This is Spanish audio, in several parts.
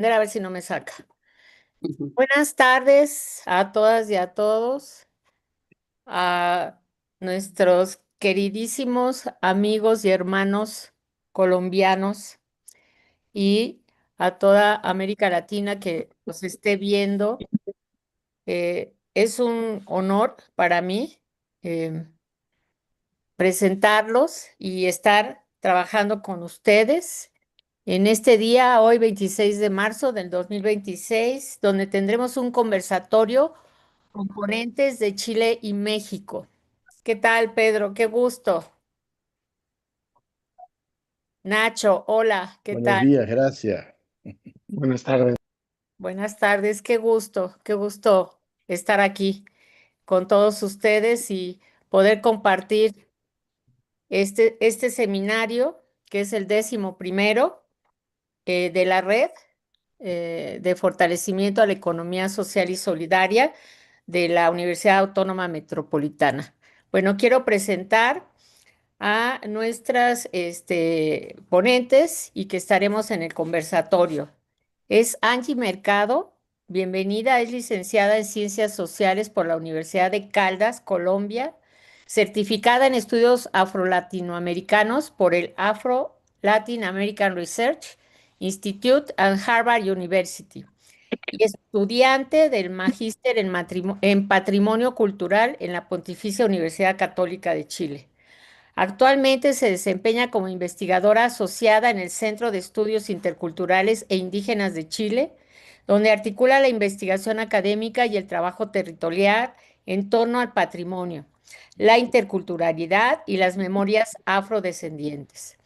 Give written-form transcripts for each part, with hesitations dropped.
A ver si no me saca. Ujú. Buenas tardes a todas y a todos, a nuestros queridísimos amigos y hermanos colombianos y a toda América Latina que nos esté viendo. Es un honor para mí presentarlos y estar trabajando con ustedes en este día, hoy 26 de marzo del 2026, donde tendremos un conversatorio con ponentes de Chile y México. ¿Qué tal, Pedro? Qué gusto. Nacho, hola, ¿qué Buenos tal? días, gracias. Buenas tardes. Buenas tardes, qué gusto estar aquí con todos ustedes y poder compartir este seminario, que es el 11º de la red de fortalecimiento a la economía social y solidaria de la Universidad Autónoma Metropolitana. Bueno, quiero presentar a nuestras ponentes y que estaremos en el conversatorio. Es Angie Mercado, bienvenida, es licenciada en Ciencias Sociales por la Universidad de Caldas, Colombia, certificada en estudios afro-latinoamericanos por el Afro Latin American Research Institute and Harvard University y estudiante del Magíster en Patrimonio Cultural en la Pontificia Universidad Católica de Chile. Actualmente se desempeña como investigadora asociada en el Centro de Estudios Interculturales e Indígenas de Chile, donde articula la investigación académica y el trabajo territorial en torno al patrimonio, la interculturalidad y las memorias afrodescendientes.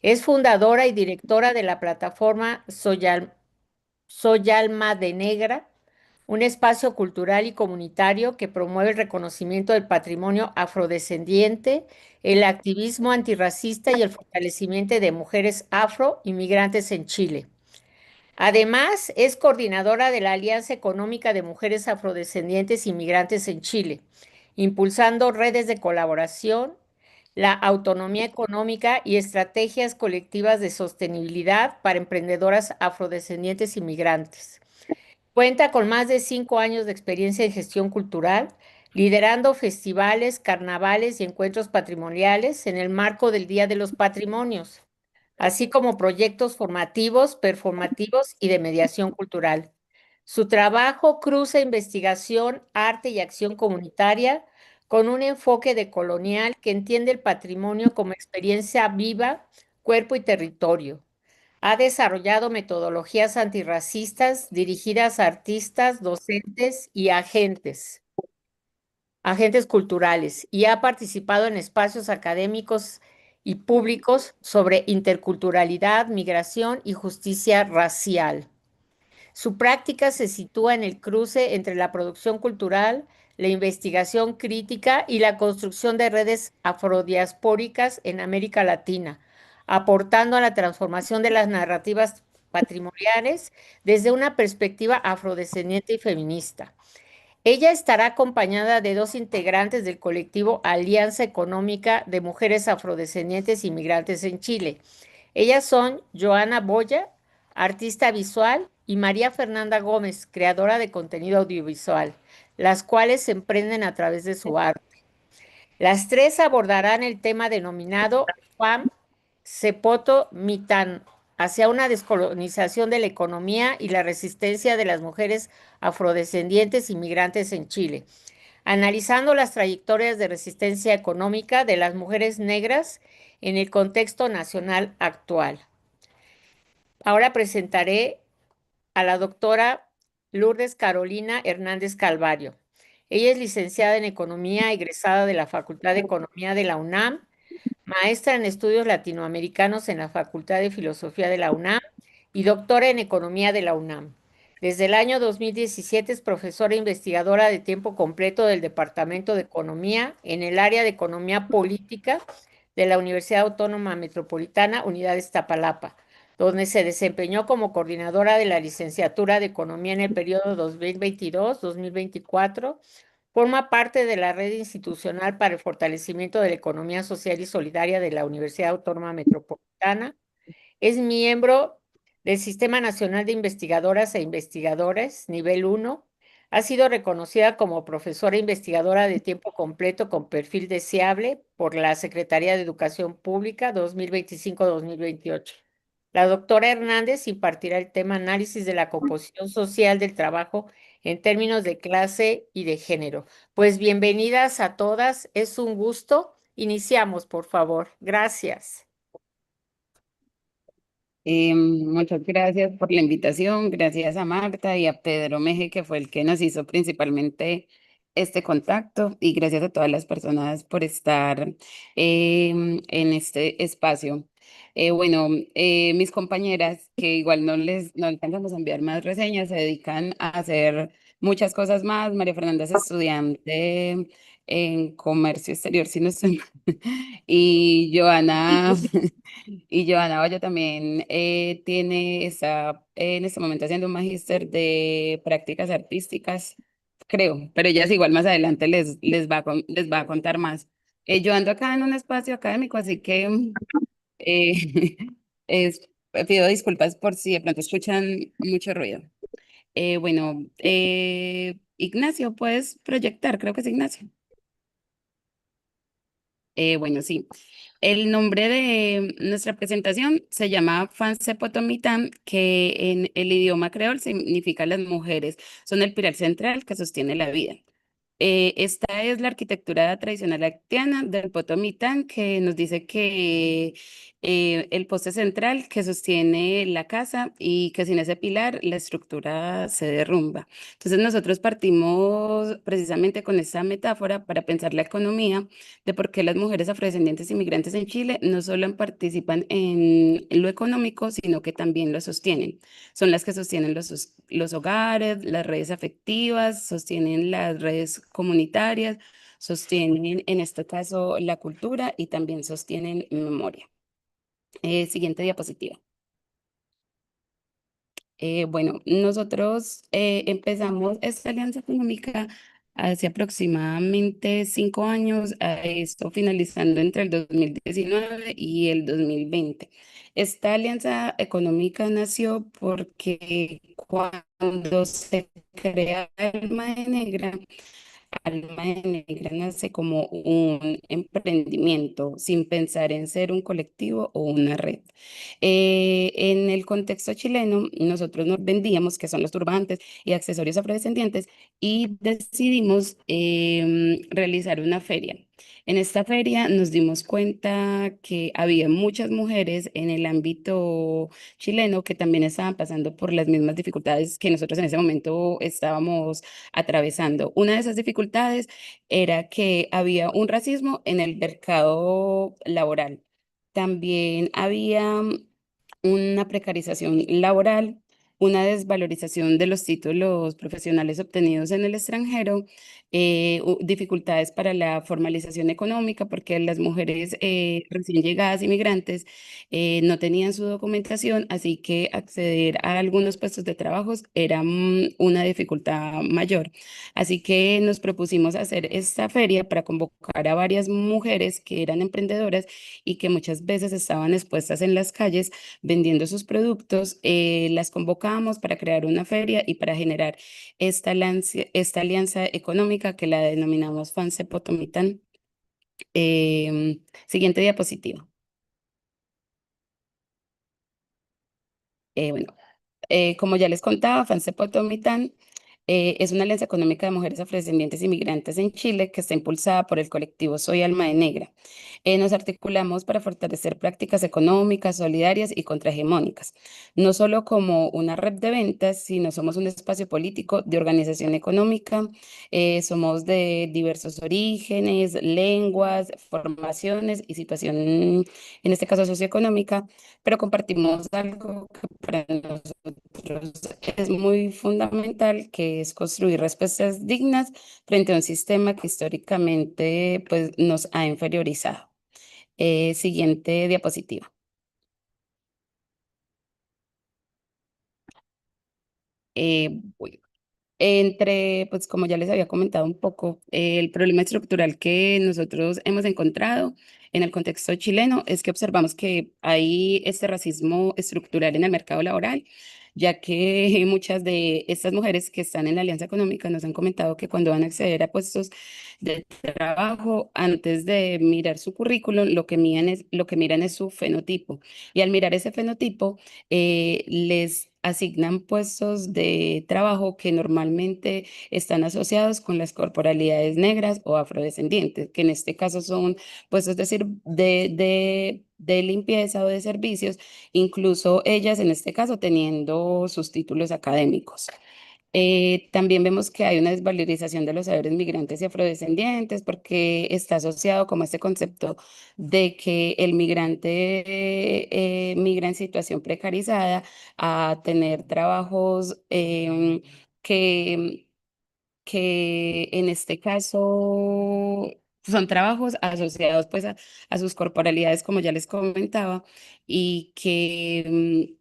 Es fundadora y directora de la plataforma Soy Alma de Negra, un espacio cultural y comunitario que promueve el reconocimiento del patrimonio afrodescendiente, el activismo antirracista y el fortalecimiento de mujeres afro inmigrantes en Chile. Además, es coordinadora de la Alianza Económica de Mujeres Afrodescendientes Inmigrantes en Chile, impulsando redes de colaboración, la autonomía económica y estrategias colectivas de sostenibilidad para emprendedoras afrodescendientes inmigrantes. Cuenta con más de 5 años de experiencia en gestión cultural, liderando festivales, carnavales y encuentros patrimoniales en el marco del Día de los Patrimonios, así como proyectos formativos, performativos y de mediación cultural. Su trabajo cruza investigación, arte y acción comunitaria con un enfoque decolonial que entiende el patrimonio como experiencia viva, cuerpo y territorio. Ha desarrollado metodologías antirracistas dirigidas a artistas, docentes y agentes culturales, y ha participado en espacios académicos y públicos sobre interculturalidad, migración y justicia racial. Su práctica se sitúa en el cruce entre la producción cultural, la investigación crítica y la construcción de redes afrodiaspóricas en América Latina, aportando a la transformación de las narrativas patrimoniales desde una perspectiva afrodescendiente y feminista. Ella estará acompañada de dos integrantes del colectivo Alianza Económica de Mujeres Afrodescendientes Inmigrantes en Chile. Ellas son Joana Boya, artista visual, y María Fernanda Gómez, creadora de contenido audiovisual, las cuales se emprenden a través de su arte. Las tres abordarán el tema denominado FAM Cepoto Mitan, hacia una descolonización de la economía y la resistencia de las mujeres afrodescendientes inmigrantes en Chile, analizando las trayectorias de resistencia económica de las mujeres negras en el contexto nacional actual. Ahora presentaré a la doctora Lourdes Carolina Hernández Calvario. Ella es licenciada en Economía, egresada de la Facultad de Economía de la UNAM, maestra en estudios latinoamericanos en la Facultad de Filosofía de la UNAM y doctora en Economía de la UNAM. Desde el año 2017 es profesora e investigadora de tiempo completo del Departamento de Economía en el área de Economía Política de la Universidad Autónoma Metropolitana, Unidad de Iztapalapa, donde se desempeñó como coordinadora de la licenciatura de Economía en el periodo 2022-2024. Forma parte de la red institucional para el fortalecimiento de la economía social y solidaria de la Universidad Autónoma Metropolitana. Es miembro del Sistema Nacional de Investigadoras e Investigadores, nivel 1. Ha sido reconocida como profesora investigadora de tiempo completo con perfil deseable por la Secretaría de Educación Pública 2025-2028. La doctora Hernández impartirá el tema análisis de la composición social del trabajo en términos de clase y de género. Pues bienvenidas a todas, es un gusto. Iniciamos, por favor. Gracias. Muchas gracias por la invitación, gracias a Marta y a Pedro Meje, que fue el que nos hizo principalmente este contacto, y gracias a todas las personas por estar en este espacio. Mis compañeras, que igual no alcanzamos a enviar más reseñas, se dedican a hacer muchas cosas más. María Fernanda es estudiante en comercio exterior, si no estoy mal. Y Joana Y Joana Valla también está en este momento haciendo un magíster de prácticas artísticas, creo, pero ellas igual más adelante les va a contar más. Yo ando acá en un espacio académico, así que eh, pido disculpas por si de pronto escuchan mucho ruido. Ignacio, ¿puedes proyectar? Creo que es Ignacio. Sí. El nombre de nuestra presentación se llama Fanse Potomitán, que en el idioma creol significa las mujeres son el pilar central que sostiene la vida. Esta es la arquitectura tradicional haitiana del Potomitán, que nos dice que el poste central que sostiene la casa, y que sin ese pilar la estructura se derrumba. Entonces nosotros partimos precisamente con esa metáfora para pensar la economía de por qué las mujeres afrodescendientes inmigrantes en Chile no solo participan en lo económico, sino que también lo sostienen. Son las que sostienen los hogares, las redes afectivas, sostienen las redes comunitarias, sostienen en este caso la cultura y también sostienen memoria. Siguiente diapositiva. Nosotros empezamos esta alianza económica hace aproximadamente 5 años, a esto finalizando entre el 2019 y el 2020. Esta alianza económica nació porque cuando se crea Alma de Negra, Alma de Negra nace como un emprendimiento sin pensar en ser un colectivo o una red. En el contexto chileno, nosotros nos vendíamos, que son los turbantes y accesorios afrodescendientes, y decidimos realizar una feria. En esta feria nos dimos cuenta que había muchas mujeres en el ámbito chileno que también estaban pasando por las mismas dificultades que nosotros en ese momento estábamos atravesando. Una de esas dificultades era que había un racismo en el mercado laboral. También había una precarización laboral, una desvalorización de los títulos profesionales obtenidos en el extranjero, dificultades para la formalización económica, porque las mujeres recién llegadas, inmigrantes, no tenían su documentación, así que acceder a algunos puestos de trabajo era una dificultad mayor. Así que nos propusimos hacer esta feria para convocar a varias mujeres que eran emprendedoras y que muchas veces estaban expuestas en las calles vendiendo sus productos. Las convocamos para crear una feria y para generar esta alianza económica que la denominamos Fanse Potomitán. Siguiente diapositiva. Bueno, como ya les contaba, FANSE Potomitán es una alianza económica de mujeres afrodescendientes inmigrantes en Chile que está impulsada por el colectivo Soy Alma de Negra. Nos articulamos para fortalecer prácticas económicas, solidarias y contrahegemónicas, no solo como una red de ventas, sino somos un espacio político de organización económica. Somos de diversos orígenes, lenguas, formaciones y situación, en este caso socioeconómica, pero compartimos algo que para nosotros es muy fundamental, que es construir respuestas dignas frente a un sistema que históricamente pues, nos ha inferiorizado. Siguiente diapositiva. Voy. Pues como ya les había comentado un poco, el problema estructural que nosotros hemos encontrado en el contexto chileno es que observamos que hay este racismo estructural en el mercado laboral, ya que muchas de estas mujeres que están en la Alianza Económica nos han comentado que cuando van a acceder a puestos de trabajo, antes de mirar su currículum, lo que miran es su fenotipo. Y al mirar ese fenotipo, les asignan puestos de trabajo que normalmente están asociados con las corporalidades negras o afrodescendientes, que en este caso son puestos de limpieza o de servicios, incluso ellas en este caso teniendo sus títulos académicos. También vemos que hay una desvalorización de los saberes migrantes y afrodescendientes porque está asociado como este concepto de que el migrante migra en situación precarizada a tener trabajos que, que en este caso son trabajos asociados pues a sus corporalidades, como ya les comentaba, y que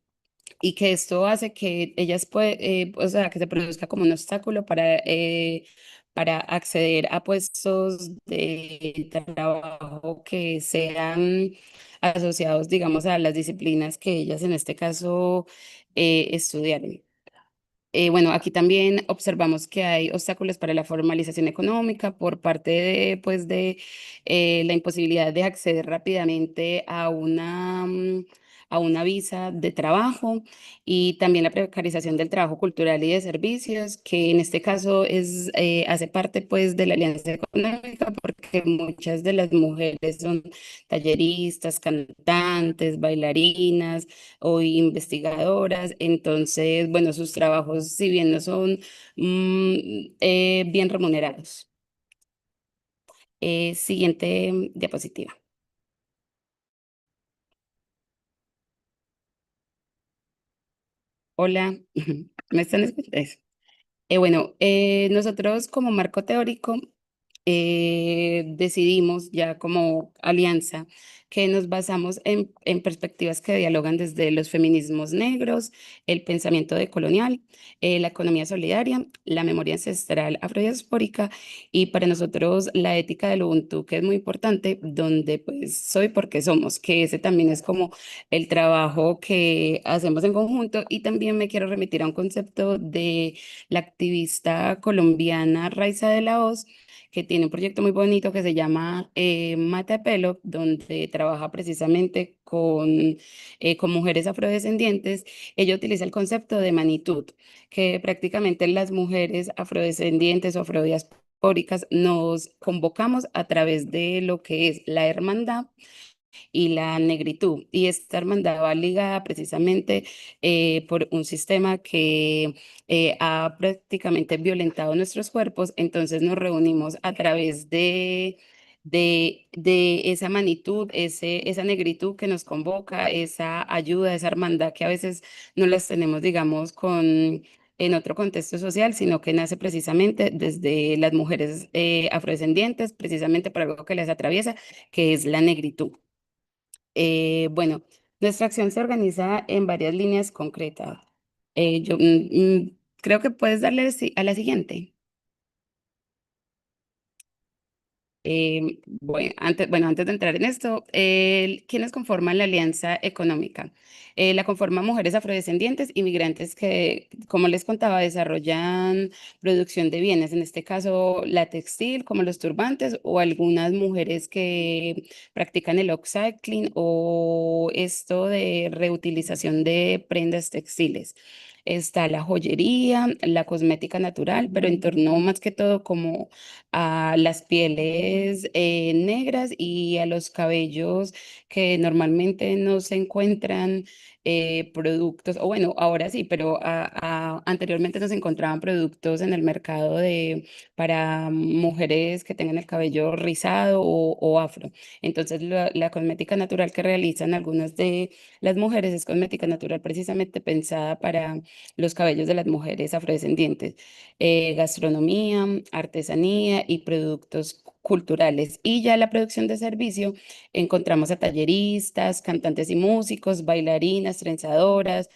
esto hace que ellas o sea, que se produzca como un obstáculo para acceder a puestos de trabajo que sean asociados, digamos, a las disciplinas que ellas en este caso estudiaron. Bueno, aquí también observamos que hay obstáculos para la formalización económica por parte de la imposibilidad de acceder rápidamente a una visa de trabajo y también la precarización del trabajo cultural y de servicios, que en este caso hace parte pues de la Alianza Económica porque muchas de las mujeres son talleristas, cantantes, bailarinas o investigadoras. Entonces, bueno, sus trabajos, si bien no son bien remunerados. Siguiente diapositiva. Hola, ¿me están escuchando? Bueno, nosotros como marco teórico decidimos ya como alianza que nos basamos en perspectivas que dialogan desde los feminismos negros, el pensamiento decolonial, la economía solidaria, la memoria ancestral afrodiaspórica y para nosotros la ética del Ubuntu, que es muy importante, donde pues soy porque somos, que ese también es como el trabajo que hacemos en conjunto y también me quiero remitir a un concepto de la activista colombiana Raiza de la Hoz, que tiene un proyecto muy bonito que se llama Mate a Pelo, donde trabaja precisamente con mujeres afrodescendientes. Ella utiliza el concepto de manitud, que prácticamente las mujeres afrodescendientes o afrodiaspóricas nos convocamos a través de lo que es la hermandad y la negritud. Y esta hermandad va ligada precisamente por un sistema que ha prácticamente violentado nuestros cuerpos. Entonces nos reunimos a través de esa magnitud, esa negritud que nos convoca, esa ayuda, esa hermandad que a veces no las tenemos, digamos, en otro contexto social, sino que nace precisamente desde las mujeres afrodescendientes, precisamente por algo que les atraviesa, que es la negritud. Bueno, nuestra acción se organiza en varias líneas concretas. Creo que puedes darle a la siguiente. Antes de entrar en esto, ¿quiénes conforman la Alianza Económica? La conforman mujeres afrodescendientes, inmigrantes que, como les contaba, desarrollan producción de bienes, en este caso la textil, como los turbantes, o algunas mujeres que practican el upcycling o esto de reutilización de prendas textiles. Está la joyería, la cosmética natural, pero en torno más que todo como a las pieles negras y a los cabellos que normalmente no se encuentran productos, o bueno, ahora sí, pero anteriormente no se encontraban productos en el mercado para mujeres que tengan el cabello rizado o afro. Entonces, la cosmética natural que realizan algunas de las mujeres es cosmética natural precisamente pensada para los cabellos de las mujeres afrodescendientes. Gastronomía, artesanía y productos culturales. Y ya la producción de servicio encontramos a talleristas, cantantes y músicos, bailarinas, trenzadoras,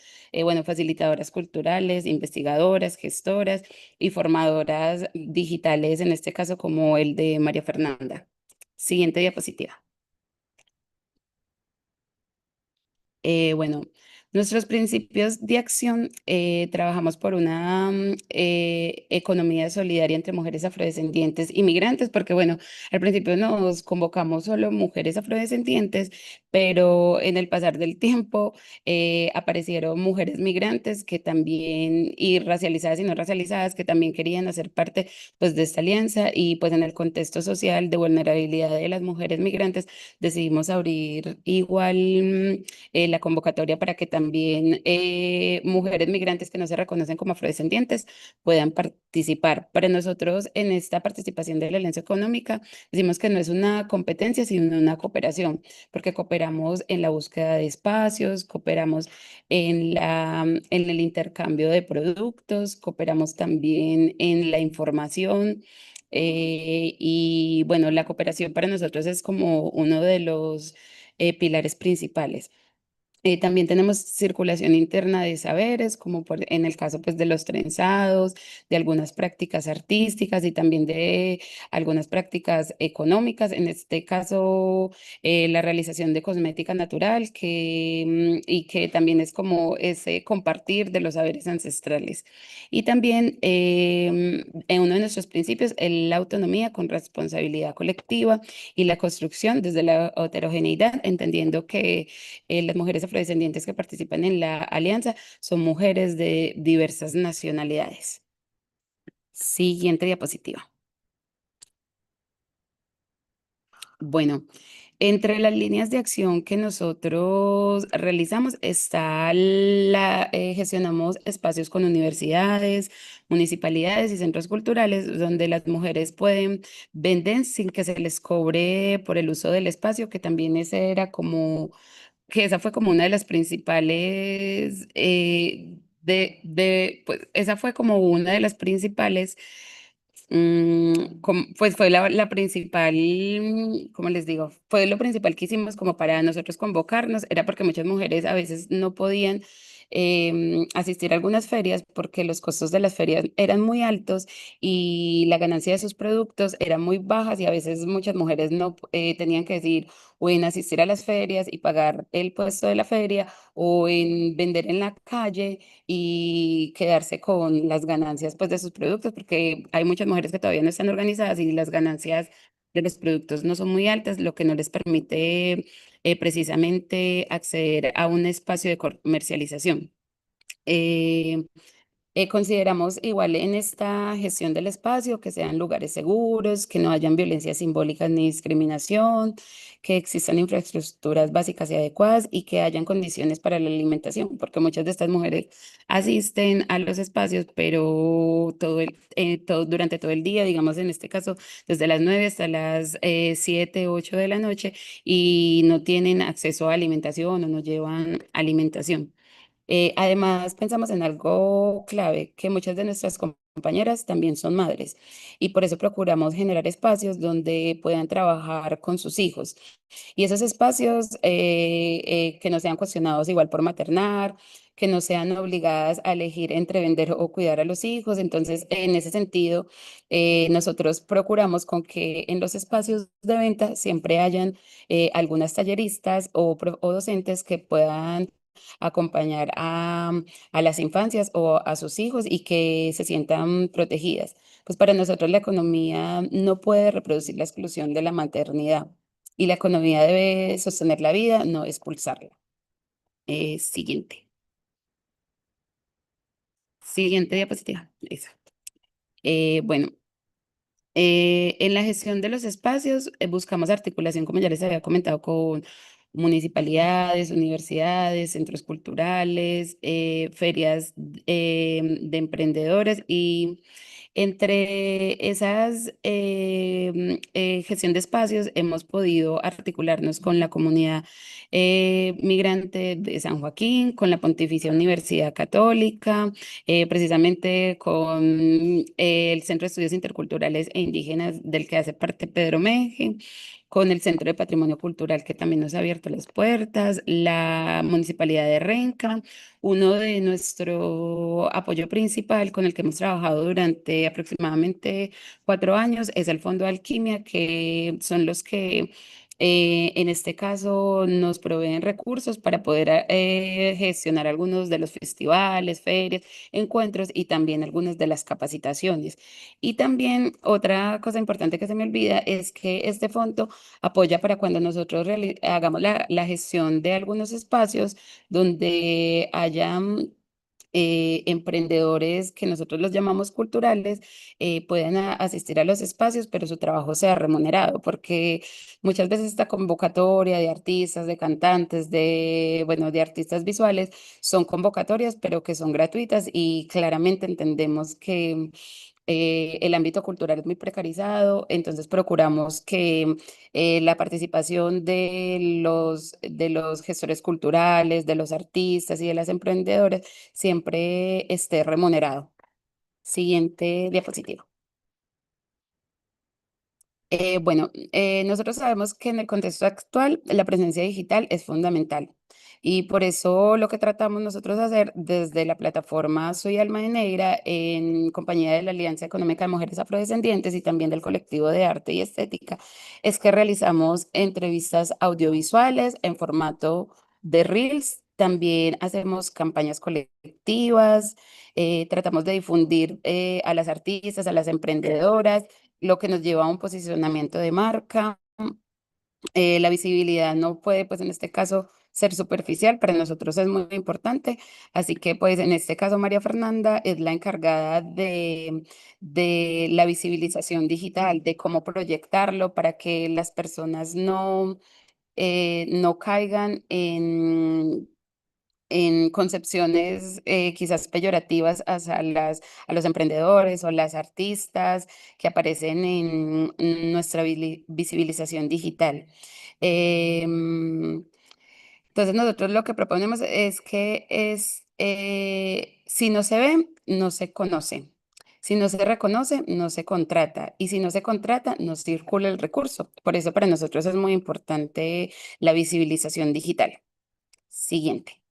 bueno, facilitadoras culturales, investigadoras, gestoras y formadoras digitales, en este caso como el de María Fernanda. Siguiente diapositiva. Bueno, nuestros principios de acción, trabajamos por una economía solidaria entre mujeres afrodescendientes y migrantes, porque bueno, al principio nos convocamos solo mujeres afrodescendientes, pero en el pasar del tiempo aparecieron mujeres migrantes que también, y racializadas y no racializadas, que también querían hacer parte pues de esta alianza y pues en el contexto social de vulnerabilidad de las mujeres migrantes decidimos abrir igual la convocatoria para que también mujeres migrantes que no se reconocen como afrodescendientes puedan participar. Para nosotros, en esta participación de la Alianza Económica, decimos que no es una competencia, sino una cooperación, porque cooperamos en la búsqueda de espacios, cooperamos en el intercambio de productos, cooperamos también en la información. Y bueno, la cooperación para nosotros es como uno de los pilares principales. También tenemos circulación interna de saberes, como en el caso pues, de los trenzados, de algunas prácticas artísticas y también de algunas prácticas económicas. En este caso, la realización de cosmética natural, y que también es como ese compartir de los saberes ancestrales. Y también en uno de nuestros principios, la autonomía con responsabilidad colectiva y la construcción desde la heterogeneidad, entendiendo que las mujeres afrodescendientes que participan en la alianza son mujeres de diversas nacionalidades. Siguiente diapositiva. Bueno, entre las líneas de acción que nosotros realizamos está gestionamos espacios con universidades, municipalidades y centros culturales donde las mujeres pueden vender sin que se les cobre por el uso del espacio, que también ese era como que esa fue como una de las principales, pues esa fue como una de las principales, pues fue la principal, ¿cómo les digo? Fue lo principal que hicimos como para nosotros convocarnos, era porque muchas mujeres a veces no podían asistir a algunas ferias porque los costos de las ferias eran muy altos y la ganancia de sus productos era muy bajas y a veces muchas mujeres no tenían que decir o en asistir a las ferias y pagar el puesto de la feria o en vender en la calle y quedarse con las ganancias pues de sus productos, porque hay muchas mujeres que todavía no están organizadas y las ganancias de los productos no son muy altas, lo que no les permite precisamente acceder a un espacio de comercialización. Eh, Consideramos igual en esta gestión del espacio que sean lugares seguros, que no hayan violencias simbólicas ni discriminación, que existan infraestructuras básicas y adecuadas y que hayan condiciones para la alimentación, porque muchas de estas mujeres asisten a los espacios, pero durante todo el día, digamos en este caso, desde las 9 hasta las 7, 8 de la noche, y no tienen acceso a alimentación o no llevan alimentación. Además, pensamos en algo clave, que muchas de nuestras compañeras también son madres y por eso procuramos generar espacios donde puedan trabajar con sus hijos y esos espacios que no sean cuestionados igual por maternar, que no sean obligadas a elegir entre vender o cuidar a los hijos. Entonces, en ese sentido, nosotros procuramos con que en los espacios de venta siempre hayan algunas talleristas o docentes que puedan acompañar a las infancias o a sus hijos y que se sientan protegidas. Pues para nosotros la economía no puede reproducir la exclusión de la maternidad y la economía debe sostener la vida, no expulsarla. Siguiente. Siguiente diapositiva. Exacto. Bueno, en la gestión de los espacios buscamos articulación, como ya les había comentado, con municipalidades, universidades, centros culturales, ferias de emprendedores Entre esas gestión de espacios hemos podido articularnos con la comunidad migrante de San Joaquín, con la Pontificia Universidad Católica, precisamente con el Centro de Estudios Interculturales e Indígenas del que hace parte Pedro Meje, con el Centro de Patrimonio Cultural que también nos ha abierto las puertas, la Municipalidad de Renca. Uno de nuestro apoyo principal con el que hemos trabajado durante aproximadamente 4 años es el Fondo de Alquimia, que son los que en este caso nos proveen recursos para poder gestionar algunos de los festivales, ferias, encuentros y también algunas de las capacitaciones. Y también otra cosa importante que se me olvida es que este fondo apoya para cuando nosotros hagamos la gestión de algunos espacios donde haya emprendedores que nosotros los llamamos culturales, puedan asistir a los espacios, pero su trabajo sea remunerado, porque muchas veces esta convocatoria de artistas, de cantantes, bueno, de artistas visuales, son convocatorias, pero que son gratuitas y claramente entendemos que el ámbito cultural es muy precarizado, entonces procuramos que la participación de los gestores culturales, de los artistas y de las emprendedoras siempre esté remunerado. Siguiente diapositiva. Bueno, nosotros sabemos que en el contexto actual la presencia digital es fundamental y por eso lo que tratamos nosotros de hacer desde la plataforma Soy Alma de Negra en compañía de la Alianza Económica de Mujeres Afrodescendientes y también del colectivo de arte y estética es que realizamos entrevistas audiovisuales en formato de Reels. También hacemos campañas colectivas, tratamos de difundir a las artistas, a las emprendedoras, lo que nos lleva a un posicionamiento de marca. La visibilidad no puede, pues en este caso, ser superficial, para nosotros es muy importante. Así que, pues en este caso, María Fernanda es la encargada de la visibilización digital, de cómo proyectarlo para que las personas no caigan en concepciones quizás peyorativas hacia a los emprendedores o las artistas que aparecen en nuestra visibilización digital. Em, entonces nosotros lo que proponemos es que si no se ve, no se conoce. Si no se reconoce, no se contrata. Y si no se contrata, no circula el recurso. Por eso para nosotros es muy importante la visibilización digital. Siguiente.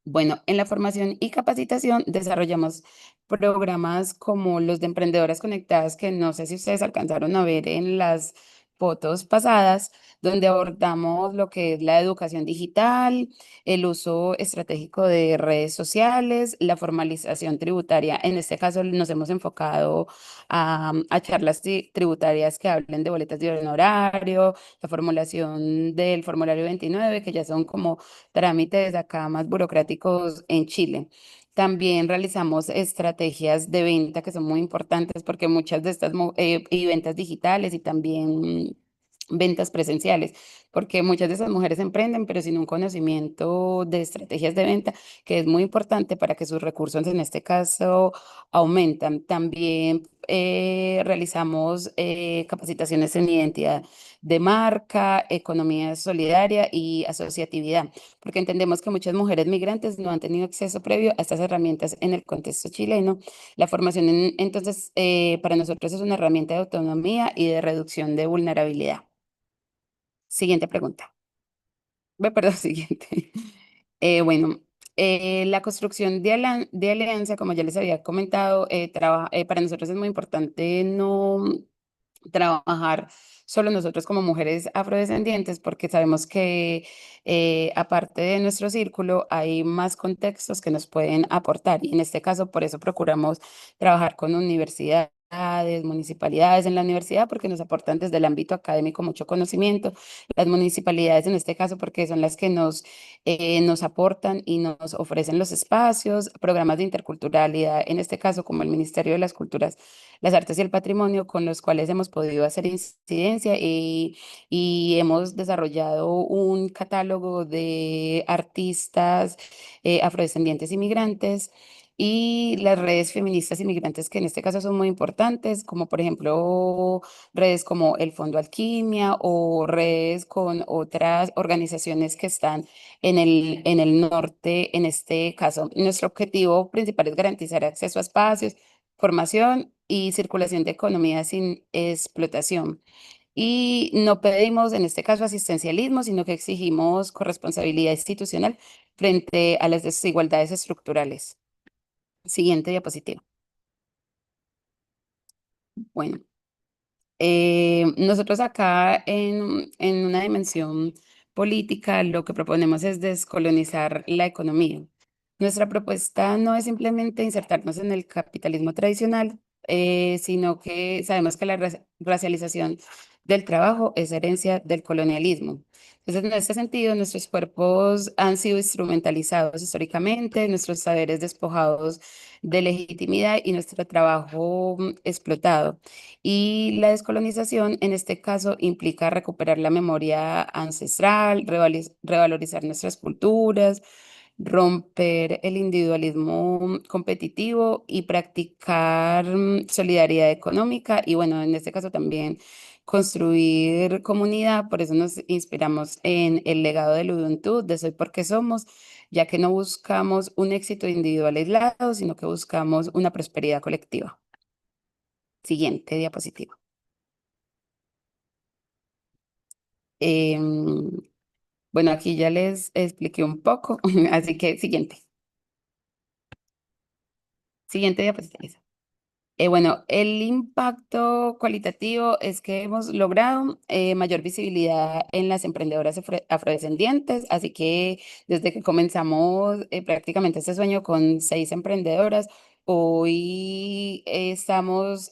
Bueno, en la formación y capacitación desarrollamos programas como los de Emprendedoras Conectadas, que no sé si ustedes alcanzaron a ver en las fotos pasadas, donde abordamos lo que es la educación digital, el uso estratégico de redes sociales, la formalización tributaria. En este caso nos hemos enfocado a charlas tributarias que hablen de boletas de honorario, la formulación del formulario 29, que ya son como trámites acá más burocráticos en Chile. También realizamos estrategias de venta que son muy importantes porque muchas de estas y ventas digitales y también ventas presenciales, porque muchas de esas mujeres emprenden, pero sin un conocimiento de estrategias de venta, que es muy importante para que sus recursos en este caso aumentan. También realizamos capacitaciones en identidad de marca, economía solidaria y asociatividad, porque entendemos que muchas mujeres migrantes no han tenido acceso previo a estas herramientas en el contexto chileno. La formación, entonces, para nosotros es una herramienta de autonomía y de reducción de vulnerabilidad. Siguiente pregunta. Perdón, siguiente. Bueno, la construcción de alianza, como ya les había comentado, para nosotros es muy importante no trabajar solo nosotros como mujeres afrodescendientes, porque sabemos que aparte de nuestro círculo hay más contextos que nos pueden aportar y en este caso por eso procuramos trabajar con universidades, municipalidades en la universidad porque nos aportan desde el ámbito académico mucho conocimiento, las municipalidades en este caso porque son las que nos aportan y nos ofrecen los espacios, programas de interculturalidad, en este caso como el Ministerio de las Culturas, las Artes y el Patrimonio, con los cuales hemos podido hacer incidencia y hemos desarrollado un catálogo de artistas afrodescendientes inmigrantes y las redes feministas inmigrantes que en este caso son muy importantes, como por ejemplo redes como el Fondo Alquimia o redes con otras organizaciones que están en el norte. En este caso, nuestro objetivo principal es garantizar acceso a espacios, formación y circulación de economía sin explotación. Y no pedimos en este caso asistencialismo, sino que exigimos corresponsabilidad institucional frente a las desigualdades estructurales. Siguiente diapositiva. Bueno, nosotros acá en una dimensión política lo que proponemos es descolonizar la economía. Nuestra propuesta no es simplemente insertarnos en el capitalismo tradicional, sino que sabemos que la racialización del trabajo es herencia del colonialismo. Entonces, en este sentido, nuestros cuerpos han sido instrumentalizados históricamente, nuestros saberes despojados de legitimidad y nuestro trabajo explotado. Y la descolonización en este caso implica recuperar la memoria ancestral, revalorizar nuestras culturas, romper el individualismo competitivo y practicar solidaridad económica y bueno, en este caso también construir comunidad. Por eso nos inspiramos en el legado del Ubuntu, de Soy Porque Somos, ya que no buscamos un éxito individual aislado, sino que buscamos una prosperidad colectiva. Siguiente diapositiva. Em, bueno, aquí ya les expliqué un poco, así que siguiente. Siguiente diapositiva. Bueno, el impacto cualitativo es que hemos logrado mayor visibilidad en las emprendedoras afrodescendientes, así que desde que comenzamos prácticamente este sueño con 6 emprendedoras, hoy somos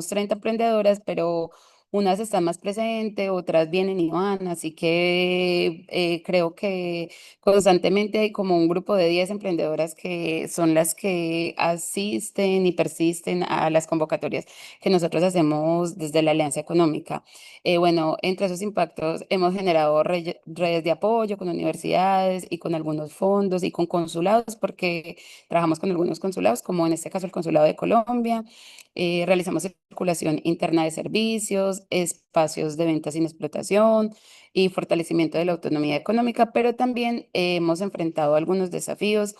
30 emprendedoras, pero unas están más presentes, otras vienen y van, así que creo que constantemente hay como un grupo de 10 emprendedoras que son las que asisten y persisten a las convocatorias que nosotros hacemos desde la Alianza Económica. Bueno, entre esos impactos hemos generado redes de apoyo con universidades y con algunos fondos y con consulados, porque trabajamos con algunos consulados, como en este caso el Consulado de Colombia. Realizamos circulación interna de servicios, espacios de venta sin explotación y fortalecimiento de la autonomía económica, pero también hemos enfrentado algunos desafíos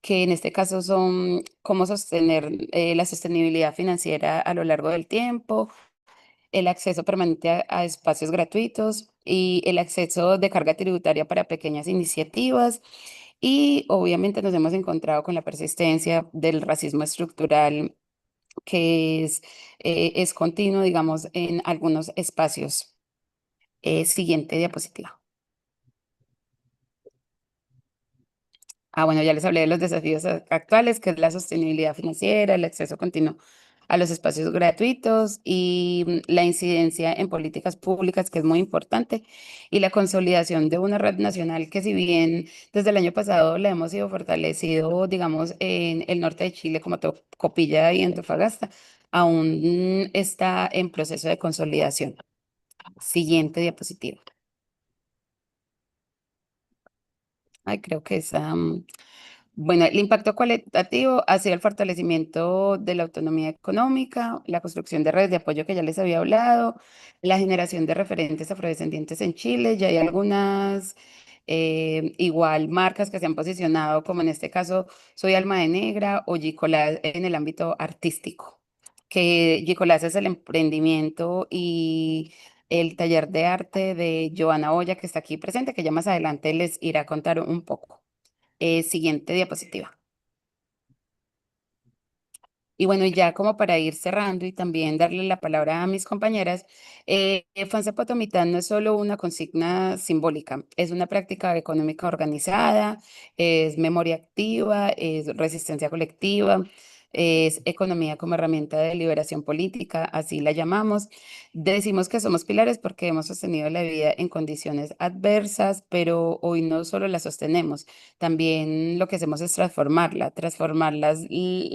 que en este caso son cómo sostener la sostenibilidad financiera a lo largo del tiempo, el acceso permanente a espacios gratuitos y el acceso de carga tributaria para pequeñas iniciativas. Y obviamente nos hemos encontrado con la persistencia del racismo estructural que es continuo, digamos, en algunos espacios. Siguiente diapositiva. Bueno, ya les hablé de los desafíos actuales, que es la sostenibilidad financiera, el acceso continuo a los espacios gratuitos y la incidencia en políticas públicas, que es muy importante, y la consolidación de una red nacional que si bien desde el año pasado la hemos ido fortalecido, digamos, en el norte de Chile, como Copilla y Antofagasta, aún está en proceso de consolidación. Siguiente diapositiva. Ay, creo que esa. Bueno, el impacto cualitativo ha sido el fortalecimiento de la autonomía económica, la construcción de redes de apoyo que ya les había hablado, la generación de referentes afrodescendientes en Chile. Ya hay algunas igual marcas que se han posicionado, como en este caso Soy Alma de Negra o Gicolás en el ámbito artístico, que Gicolás es el emprendimiento y el taller de arte de Joana Oya, que está aquí presente, que ya más adelante les irá a contar un poco. Siguiente diapositiva. Y bueno, y ya como para ir cerrando y también darle la palabra a mis compañeras, Fanse Potomitán no es solo una consigna simbólica, es una práctica económica organizada, es memoria activa, es resistencia colectiva, es economía como herramienta de liberación política, así la llamamos. Decimos que somos pilares porque hemos sostenido la vida en condiciones adversas, pero hoy no solo la sostenemos, también lo que hacemos es la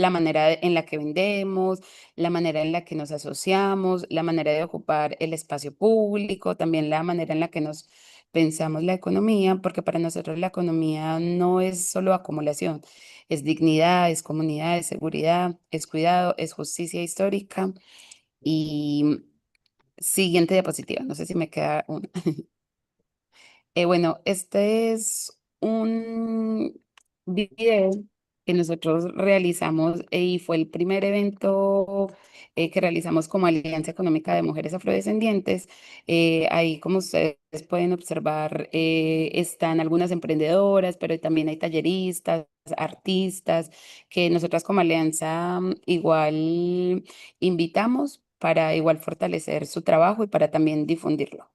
manera en la que vendemos, la manera en la que nos asociamos, la manera de ocupar el espacio público, también la manera en la que nos pensamos la economía, porque para nosotros la economía no es solo acumulación, es dignidad, es comunidad, es seguridad, es cuidado, es justicia histórica. Y siguiente diapositiva, no sé si me queda una. Bueno, este es un video que nosotros realizamos y fue el primer evento que realizamos como Alianza Económica de Mujeres Afrodescendientes. Ahí, como ustedes pueden observar, están algunas emprendedoras, pero también hay talleristas, artistas, que nosotras como Alianza igual invitamos para igual fortalecer su trabajo y para también difundirlo.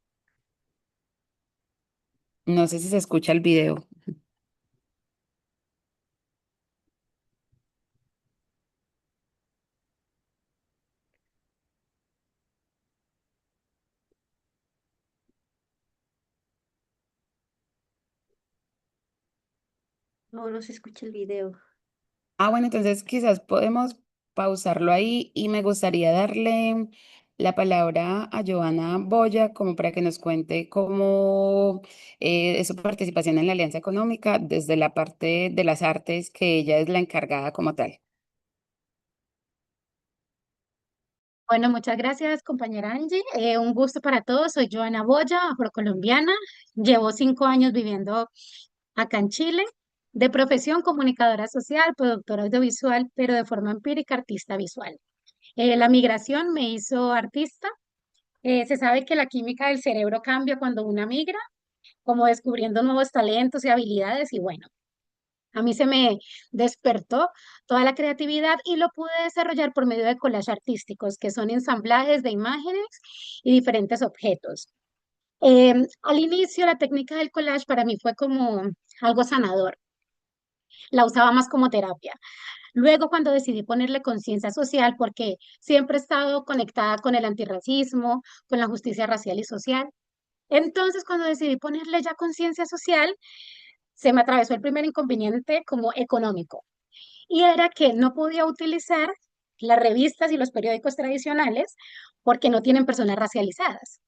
No sé si se escucha el video. No, no se escucha el video. Bueno, entonces quizás podemos pausarlo ahí y me gustaría darle la palabra a Joana Boya como para que nos cuente cómo es su participación en la Alianza Económica desde la parte de las artes, que ella es la encargada como tal. Bueno, muchas gracias, compañera Angie. Un gusto para todos. Soy Joana Boya, afrocolombiana. Llevo 5 años viviendo acá en Chile. De profesión, comunicadora social, productora audiovisual, pero de forma empírica, artista visual. La migración me hizo artista. Se sabe que la química del cerebro cambia cuando una migra, como descubriendo nuevos talentos y habilidades. Y bueno, a mí se me despertó toda la creatividad y lo pude desarrollar por medio de collage artísticos, que son ensamblajes de imágenes y diferentes objetos. Al inicio, la técnica del collage para mí fue como algo sanador. La usaba más como terapia. Luego, cuando decidí ponerle conciencia social, porque siempre he estado conectada con el antirracismo, con la justicia racial y social, entonces cuando decidí ponerle ya conciencia social, se me atravesó el primer inconveniente como económico. Y era que no podía utilizar las revistas y los periódicos tradicionales porque no tienen personas racializadas.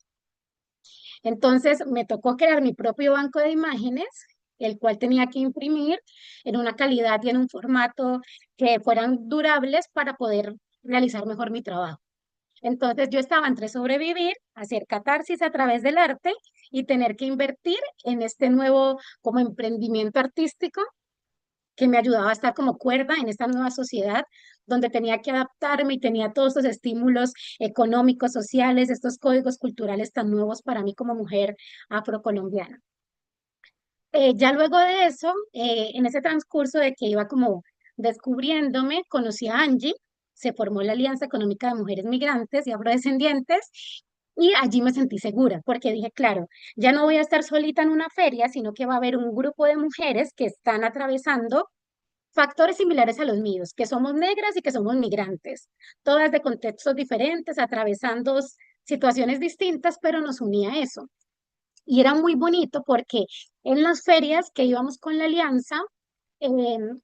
Entonces me tocó crear mi propio banco de imágenes, el cual tenía que imprimir en una calidad y en un formato que fueran durables para poder realizar mejor mi trabajo. Entonces yo estaba entre sobrevivir, hacer catarsis a través del arte y tener que invertir en este nuevo como emprendimiento artístico que me ayudaba a estar como cuerda en esta nueva sociedad donde tenía que adaptarme y tenía todos estos estímulos económicos, sociales, estos códigos culturales tan nuevos para mí como mujer afrocolombiana. Ya luego de eso, en ese transcurso de que iba como descubriéndome, conocí a Angie, se formó la Alianza Económica de Mujeres Migrantes y Afrodescendientes, y allí me sentí segura, porque dije, claro, ya no voy a estar solita en una feria, sino que va a haber un grupo de mujeres que están atravesando factores similares a los míos, que somos negras y que somos migrantes, todas de contextos diferentes, atravesando situaciones distintas, pero nos unía eso. Y era muy bonito porque en las ferias que íbamos con la alianza,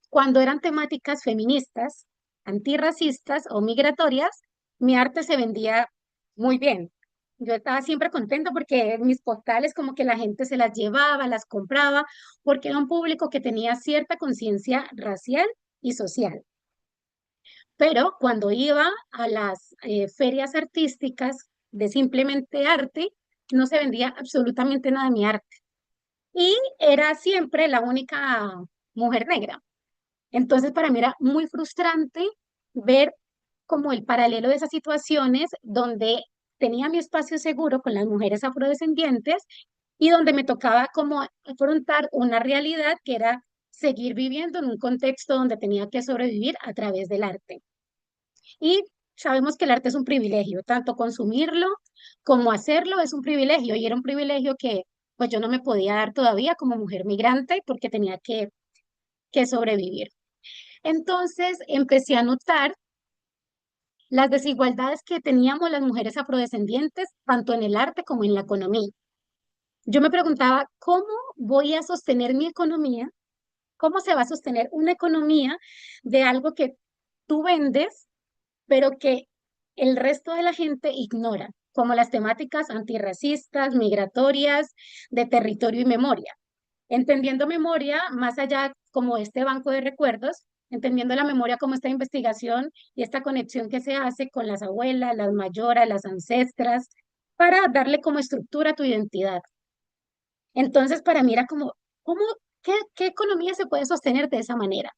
cuando eran temáticas feministas, antirracistas o migratorias, mi arte se vendía muy bien. Yo estaba siempre contenta porque mis postales como que la gente se las llevaba, las compraba, porque era un público que tenía cierta conciencia racial y social. Pero cuando iba a las ferias artísticas de simplemente arte, no se vendía absolutamente nada de mi arte. Y era siempre la única mujer negra. Entonces, para mí era muy frustrante ver como el paralelo de esas situaciones donde tenía mi espacio seguro con las mujeres afrodescendientes y donde me tocaba como afrontar una realidad que era seguir viviendo en un contexto donde tenía que sobrevivir a través del arte. Y sabemos que el arte es un privilegio, tanto consumirlo como hacerlo es un privilegio, y era un privilegio que pues yo no me podía dar todavía como mujer migrante porque tenía que sobrevivir. Entonces empecé a notar las desigualdades que teníamos las mujeres afrodescendientes, tanto en el arte como en la economía. Yo me preguntaba, ¿cómo voy a sostener mi economía? ¿Cómo se va a sostener una economía de algo que tú vendes, pero que el resto de la gente ignora? como las temáticas antirracistas, migratorias, de territorio y memoria. Entendiendo memoria, más allá como este banco de recuerdos, entendiendo la memoria como esta investigación y esta conexión que se hace con las abuelas, las mayoras, las ancestras, para darle como estructura a tu identidad. Entonces, para mí era como, ¿cómo, qué economía se puede sostener de esa manera?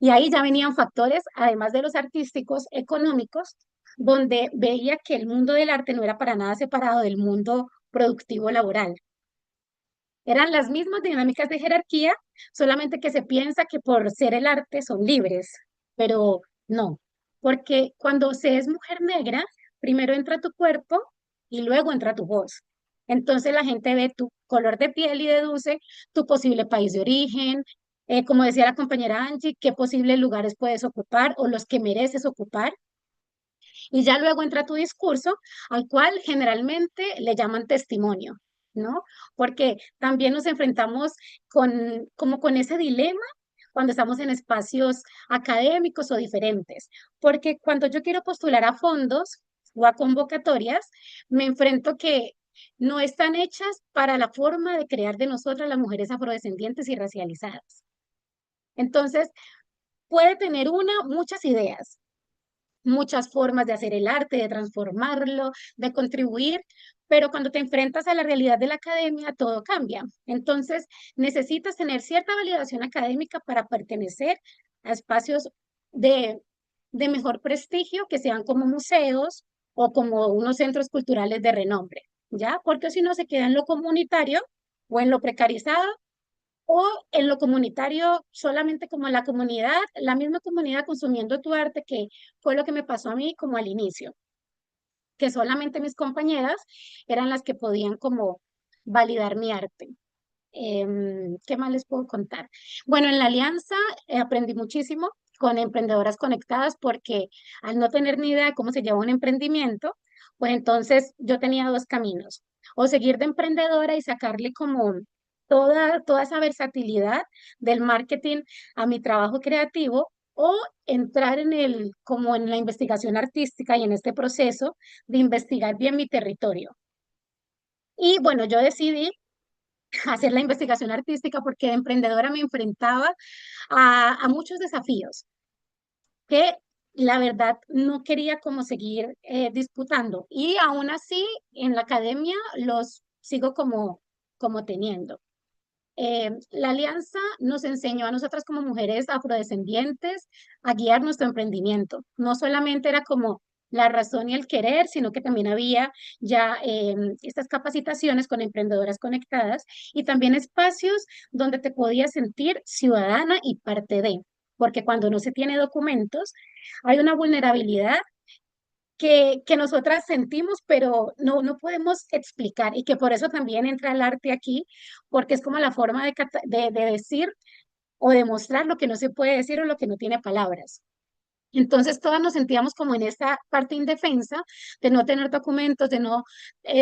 Y ahí ya venían factores, además de los artísticos, económicos, donde veía que el mundo del arte no era para nada separado del mundo productivo laboral. Eran las mismas dinámicas de jerarquía, solamente que se piensa que por ser el arte son libres, pero no, porque cuando se es mujer negra, primero entra tu cuerpo y luego entra tu voz. Entonces la gente ve tu color de piel y deduce tu posible país de origen, como decía la compañera Angie, qué posibles lugares puedes ocupar o los que mereces ocupar. Y ya luego entra tu discurso, al cual generalmente le llaman testimonio, ¿no? Porque también nos enfrentamos como con ese dilema cuando estamos en espacios académicos o diferentes, porque cuando yo quiero postular a fondos o a convocatorias, me enfrento que no están hechas para la forma de crear de nosotras las mujeres afrodescendientes y racializadas. Entonces, puede tener muchas ideas, muchas formas de hacer el arte, de transformarlo, de contribuir, pero cuando te enfrentas a la realidad de la academia, todo cambia. Entonces, necesitas tener cierta validación académica para pertenecer a espacios de, de mejor prestigio, que sean como museos o como unos centros culturales de renombre, ¿ya? Porque si no se queda en lo comunitario o en lo precarizado o en lo comunitario, solamente como la comunidad, la misma comunidad consumiendo tu arte, que fue lo que me pasó a mí como al inicio, que solamente mis compañeras eran las que podían como validar mi arte. ¿Qué más les puedo contar? Bueno, en la alianza aprendí muchísimo con emprendedoras conectadas porque al no tener ni idea de cómo se lleva un emprendimiento, pues entonces yo tenía dos caminos, o seguir de emprendedora y sacarle como toda esa versatilidad del marketing a mi trabajo creativo, o entrar como en la investigación artística y en este proceso de investigar bien mi territorio. Y bueno, yo decidí hacer la investigación artística porque de emprendedora me enfrentaba a muchos desafíos que la verdad no quería como seguir disputando, y aún así en la academia los sigo como teniendo. La alianza nos enseñó a nosotras como mujeres afrodescendientes a guiar nuestro emprendimiento. No solamente era como la razón y el querer, sino que también había ya estas capacitaciones con emprendedoras conectadas y también espacios donde te podías sentir ciudadana y parte de, porque cuando no se tiene documentos hay una vulnerabilidad que nosotras sentimos, pero no podemos explicar, y que por eso también entra el arte aquí, porque es como la forma de decir o demostrar lo que no se puede decir o lo que no tiene palabras. Entonces todas nos sentíamos como en esta parte indefensa de no tener documentos, de no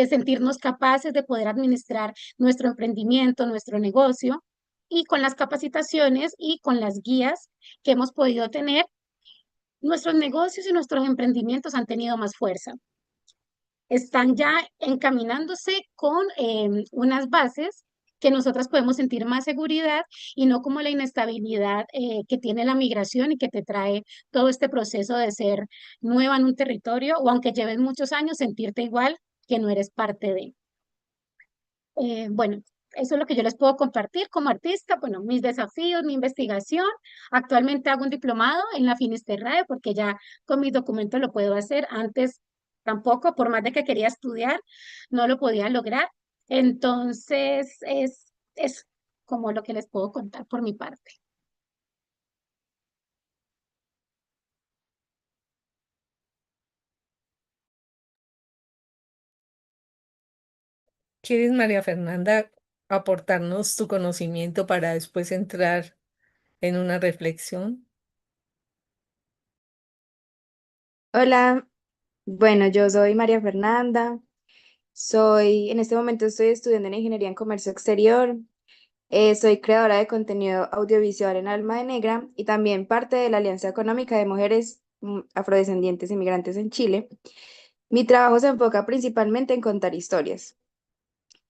sentirnos capaces de poder administrar nuestro emprendimiento, nuestro negocio, y con las capacitaciones y con las guías que hemos podido tener, nuestros negocios y nuestros emprendimientos han tenido más fuerza. Están ya encaminándose con unas bases que nosotras podemos sentir más seguridad, y no como la inestabilidad que tiene la migración y que te trae todo este proceso de ser nueva en un territorio, o aunque lleves muchos años, sentirte igual que no eres parte de. Bueno, eso es lo que yo les puedo compartir como artista. Bueno, mis desafíos, mi investigación. Actualmente hago un diplomado en la Finisterrae porque ya con mis documentos lo puedo hacer. Antes tampoco, por más de que quería estudiar, no lo podía lograr. Entonces, es como lo que les puedo contar por mi parte. ¿Quieres, María Fernanda, aportarnos tu conocimiento para después entrar en una reflexión? Hola, bueno, yo soy María Fernanda, en este momento estoy estudiando en Ingeniería en Comercio Exterior, soy creadora de contenido audiovisual en Alma de Negra y también parte de la Alianza Económica de Mujeres Afrodescendientes Inmigrantes en Chile. Mi trabajo se enfoca principalmente en contar historias,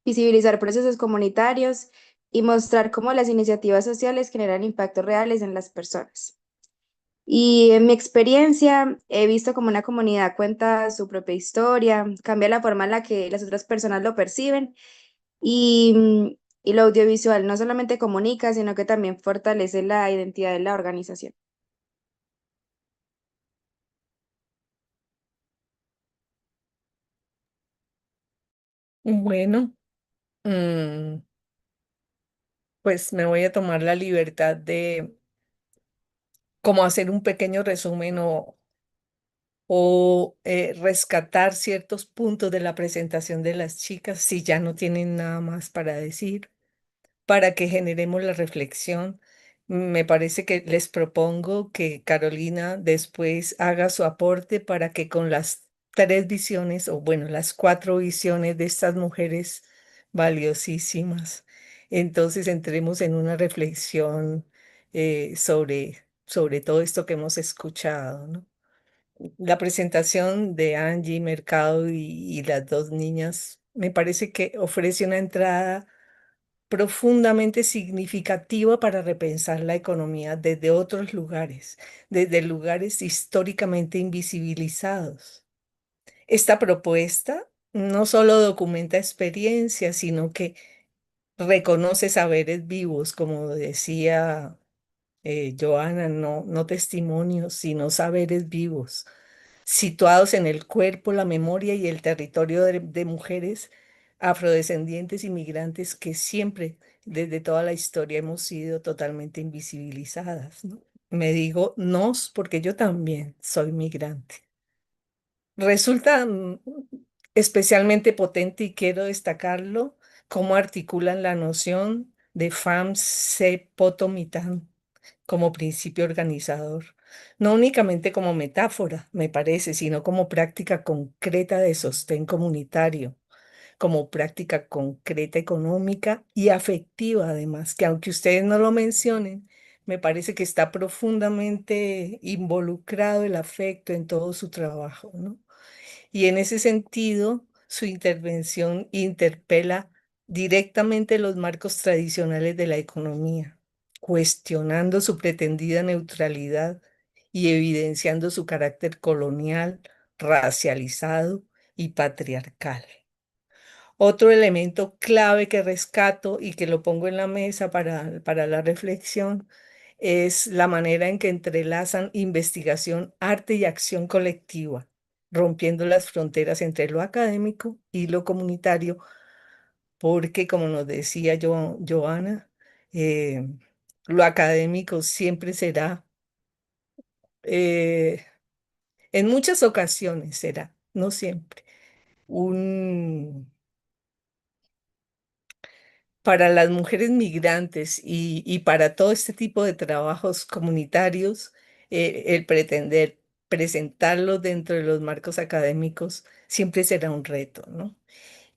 visibilizar procesos comunitarios y mostrar cómo las iniciativas sociales generan impactos reales en las personas. Y en mi experiencia he visto cómo una comunidad cuenta su propia historia, cambia la forma en la que las otras personas lo perciben y lo audiovisual no solamente comunica, sino que también fortalece la identidad de la organización. Bueno, mm, pues me voy a tomar la libertad de como hacer un pequeño resumen o rescatar ciertos puntos de la presentación de las chicas si ya no tienen nada más para decir, para que generemos la reflexión. Me parece que les propongo que Carolina después haga su aporte para que con las tres visiones, o bueno, las cuatro visiones de estas mujeres valiosísimas, entonces entremos en una reflexión sobre todo esto que hemos escuchado, ¿no? La presentación de Angie Mercado y las dos niñas me parece que ofrece una entrada profundamente significativa para repensar la economía desde otros lugares, desde lugares históricamente invisibilizados. Esta propuesta no solo documenta experiencias, sino que reconoce saberes vivos, como decía Joana, no testimonios, sino saberes vivos situados en el cuerpo, la memoria y el territorio de mujeres afrodescendientes y migrantes que siempre, desde toda la historia, hemos sido totalmente invisibilizadas, ¿no? Me digo nos porque yo también soy migrante. Resulta especialmente potente y quiero destacarlo cómo articulan la noción de FAMS se potomitan como principio organizador, no únicamente como metáfora, me parece, sino como práctica concreta de sostén comunitario, como práctica concreta económica y afectiva además, que aunque ustedes no lo mencionen, me parece que está profundamente involucrado el afecto en todo su trabajo, ¿no? Y en ese sentido, su intervención interpela directamente los marcos tradicionales de la economía, cuestionando su pretendida neutralidad y evidenciando su carácter colonial, racializado y patriarcal. Otro elemento clave que rescato y que lo pongo en la mesa para la reflexión es la manera en que entrelazan investigación, arte y acción colectiva, rompiendo las fronteras entre lo académico y lo comunitario, porque como nos decía Joana, eh, lo académico siempre será, eh, en muchas ocasiones será, no siempre, un para las mujeres migrantes y para todo este tipo de trabajos comunitarios, el pretender presentarlos dentro de los marcos académicos siempre será un reto, ¿no?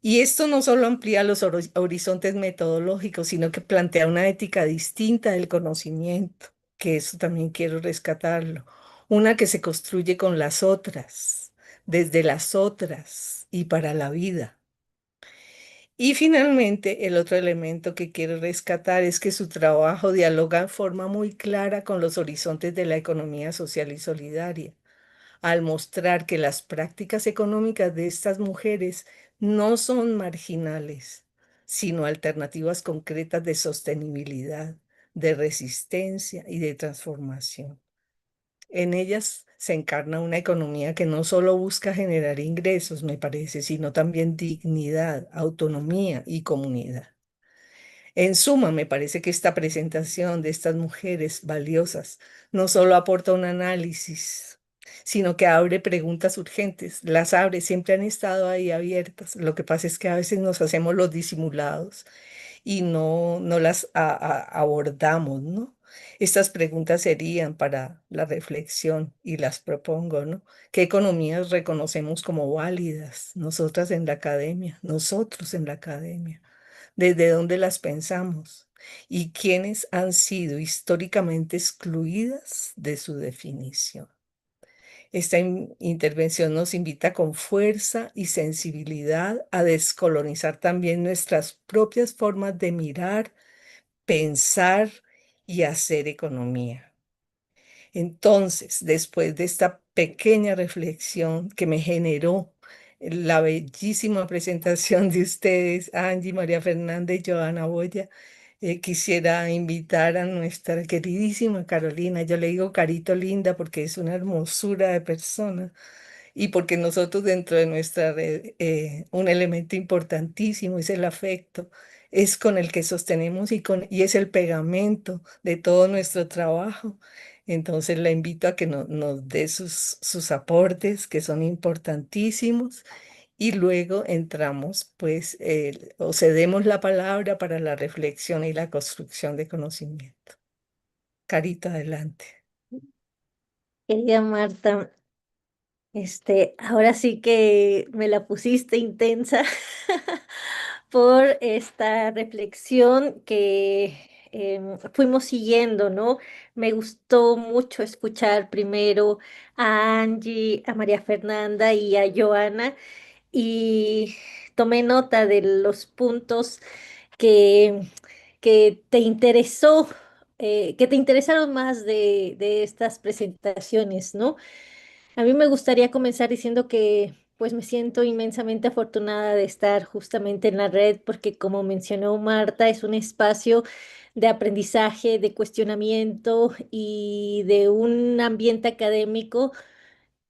Y esto no solo amplía los horizontes metodológicos, sino que plantea una ética distinta del conocimiento, que eso también quiero rescatarlo, una que se construye con las otras, desde las otras y para la vida. Y finalmente, el otro elemento que quiero rescatar es que su trabajo dialoga en forma muy clara con los horizontes de la economía social y solidaria, al mostrar que las prácticas económicas de estas mujeres no son marginales, sino alternativas concretas de sostenibilidad, de resistencia y de transformación. En ellas se encarna una economía que no solo busca generar ingresos, me parece, sino también dignidad, autonomía y comunidad. En suma, me parece que esta presentación de estas mujeres valiosas no solo aporta un análisis, sino que abre preguntas urgentes. Las abre, siempre han estado ahí abiertas. Lo que pasa es que a veces nos hacemos los disimulados y no las abordamos, ¿no? Estas preguntas serían para la reflexión y las propongo, ¿no? ¿Qué economías reconocemos como válidas? Nosotras en la academia, nosotros en la academia. ¿Desde dónde las pensamos? ¿Y quiénes han sido históricamente excluidas de su definición? Esta intervención nos invita con fuerza y sensibilidad a descolonizar también nuestras propias formas de mirar, pensar y hacer economía. Entonces, después de esta pequeña reflexión que me generó la bellísima presentación de ustedes, Angie, María Fernanda y Joana Boya, quisiera invitar a nuestra queridísima Carolina. Yo le digo Carito Linda porque es una hermosura de persona y porque nosotros dentro de nuestra red, un elemento importantísimo es el afecto, es con el que sostenemos y es el pegamento de todo nuestro trabajo. Entonces la invito a que nos dé sus aportes, que son importantísimos, y luego entramos, pues, o cedemos la palabra para la reflexión y la construcción de conocimiento. Carita, adelante. Querida Marta, ahora sí que me la pusiste intensa por esta reflexión que fuimos siguiendo, ¿no? Me gustó mucho escuchar primero a Angie, a María Fernanda y a Joana y tomé nota de los puntos que, que te interesó, que te interesaron más de estas presentaciones, ¿no? A mí me gustaría comenzar diciendo que pues me siento inmensamente afortunada de estar justamente en la red porque como mencionó Marta, es un espacio de aprendizaje, de cuestionamiento y de un ambiente académico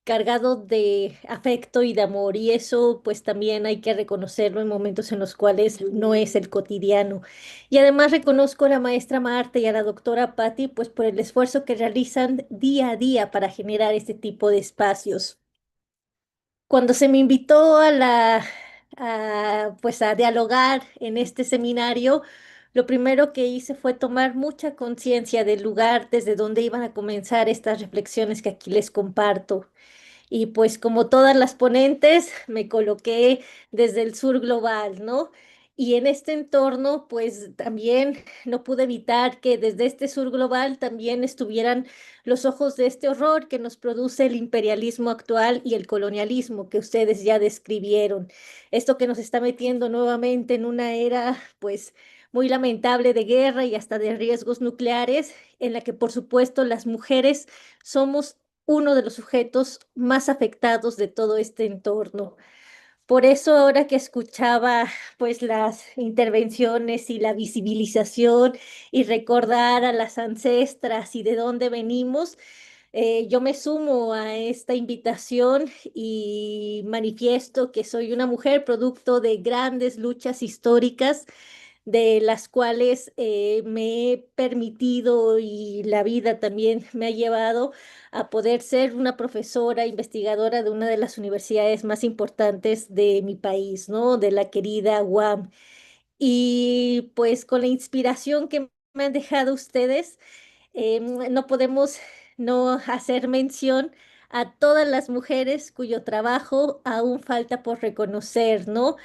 cargado de afecto y de amor, y eso pues también hay que reconocerlo en momentos en los cuales no es el cotidiano. Y además reconozco a la maestra Marta y a la doctora Patti pues por el esfuerzo que realizan día a día para generar este tipo de espacios. Cuando se me invitó pues a dialogar en este seminario, lo primero que hice fue tomar mucha conciencia del lugar desde donde iban a comenzar estas reflexiones que aquí les comparto. Y pues como todas las ponentes, me coloqué desde el sur global, ¿no? Y en este entorno, pues también no pude evitar que desde este sur global también estuvieran los ojos de este horror que nos produce el imperialismo actual y el colonialismo que ustedes ya describieron. Esto que nos está metiendo nuevamente en una era, pues, muy lamentable de guerra y hasta de riesgos nucleares, en la que, por supuesto, las mujeres somos uno de los sujetos más afectados de todo este entorno. Por eso ahora que escuchaba pues las intervenciones y la visibilización y recordar a las ancestras y de dónde venimos, yo me sumo a esta invitación y manifiesto que soy una mujer producto de grandes luchas históricas de las cuales me he permitido y la vida también me ha llevado a poder ser una profesora investigadora de una de las universidades más importantes de mi país, ¿no? De la querida UAM. Y pues con la inspiración que me han dejado ustedes, no podemos no hacer mención a todas las mujeres cuyo trabajo aún falta por reconocer, ¿no?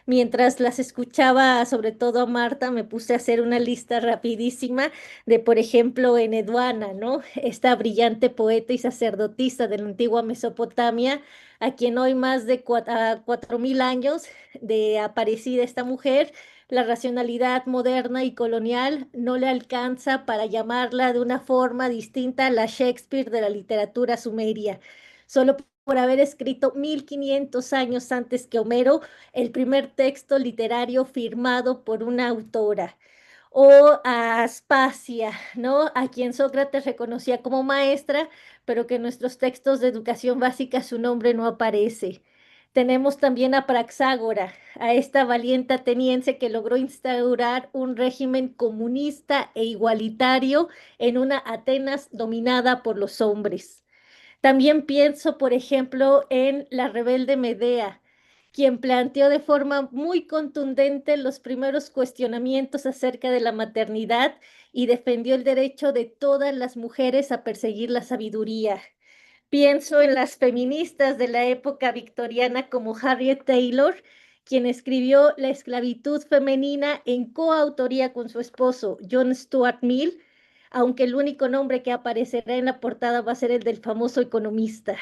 Mientras las escuchaba, sobre todo a Marta, me puse a hacer una lista rapidísima de, por ejemplo, Eneduana, ¿no? Esta brillante poeta y sacerdotisa de la antigua Mesopotamia, a quien hoy más de 4000 años de aparecida esta mujer, la racionalidad moderna y colonial no le alcanza para llamarla de una forma distinta a la Shakespeare de la literatura sumeria. Solo por haber escrito 1500 años antes que Homero el primer texto literario firmado por una autora. O a Aspasia, ¿no? A quien Sócrates reconocía como maestra, pero que en nuestros textos de educación básica su nombre no aparece. Tenemos también a Praxágora, a esta valiente ateniense que logró instaurar un régimen comunista e igualitario en una Atenas dominada por los hombres. También pienso, por ejemplo, en la rebelde Medea, quien planteó de forma muy contundente los primeros cuestionamientos acerca de la maternidad y defendió el derecho de todas las mujeres a perseguir la sabiduría. Pienso en las feministas de la época victoriana como Harriet Taylor, quien escribió La esclavitud femenina en coautoría con su esposo John Stuart Mill, aunque el único nombre que aparecerá en la portada va a ser el del famoso economista.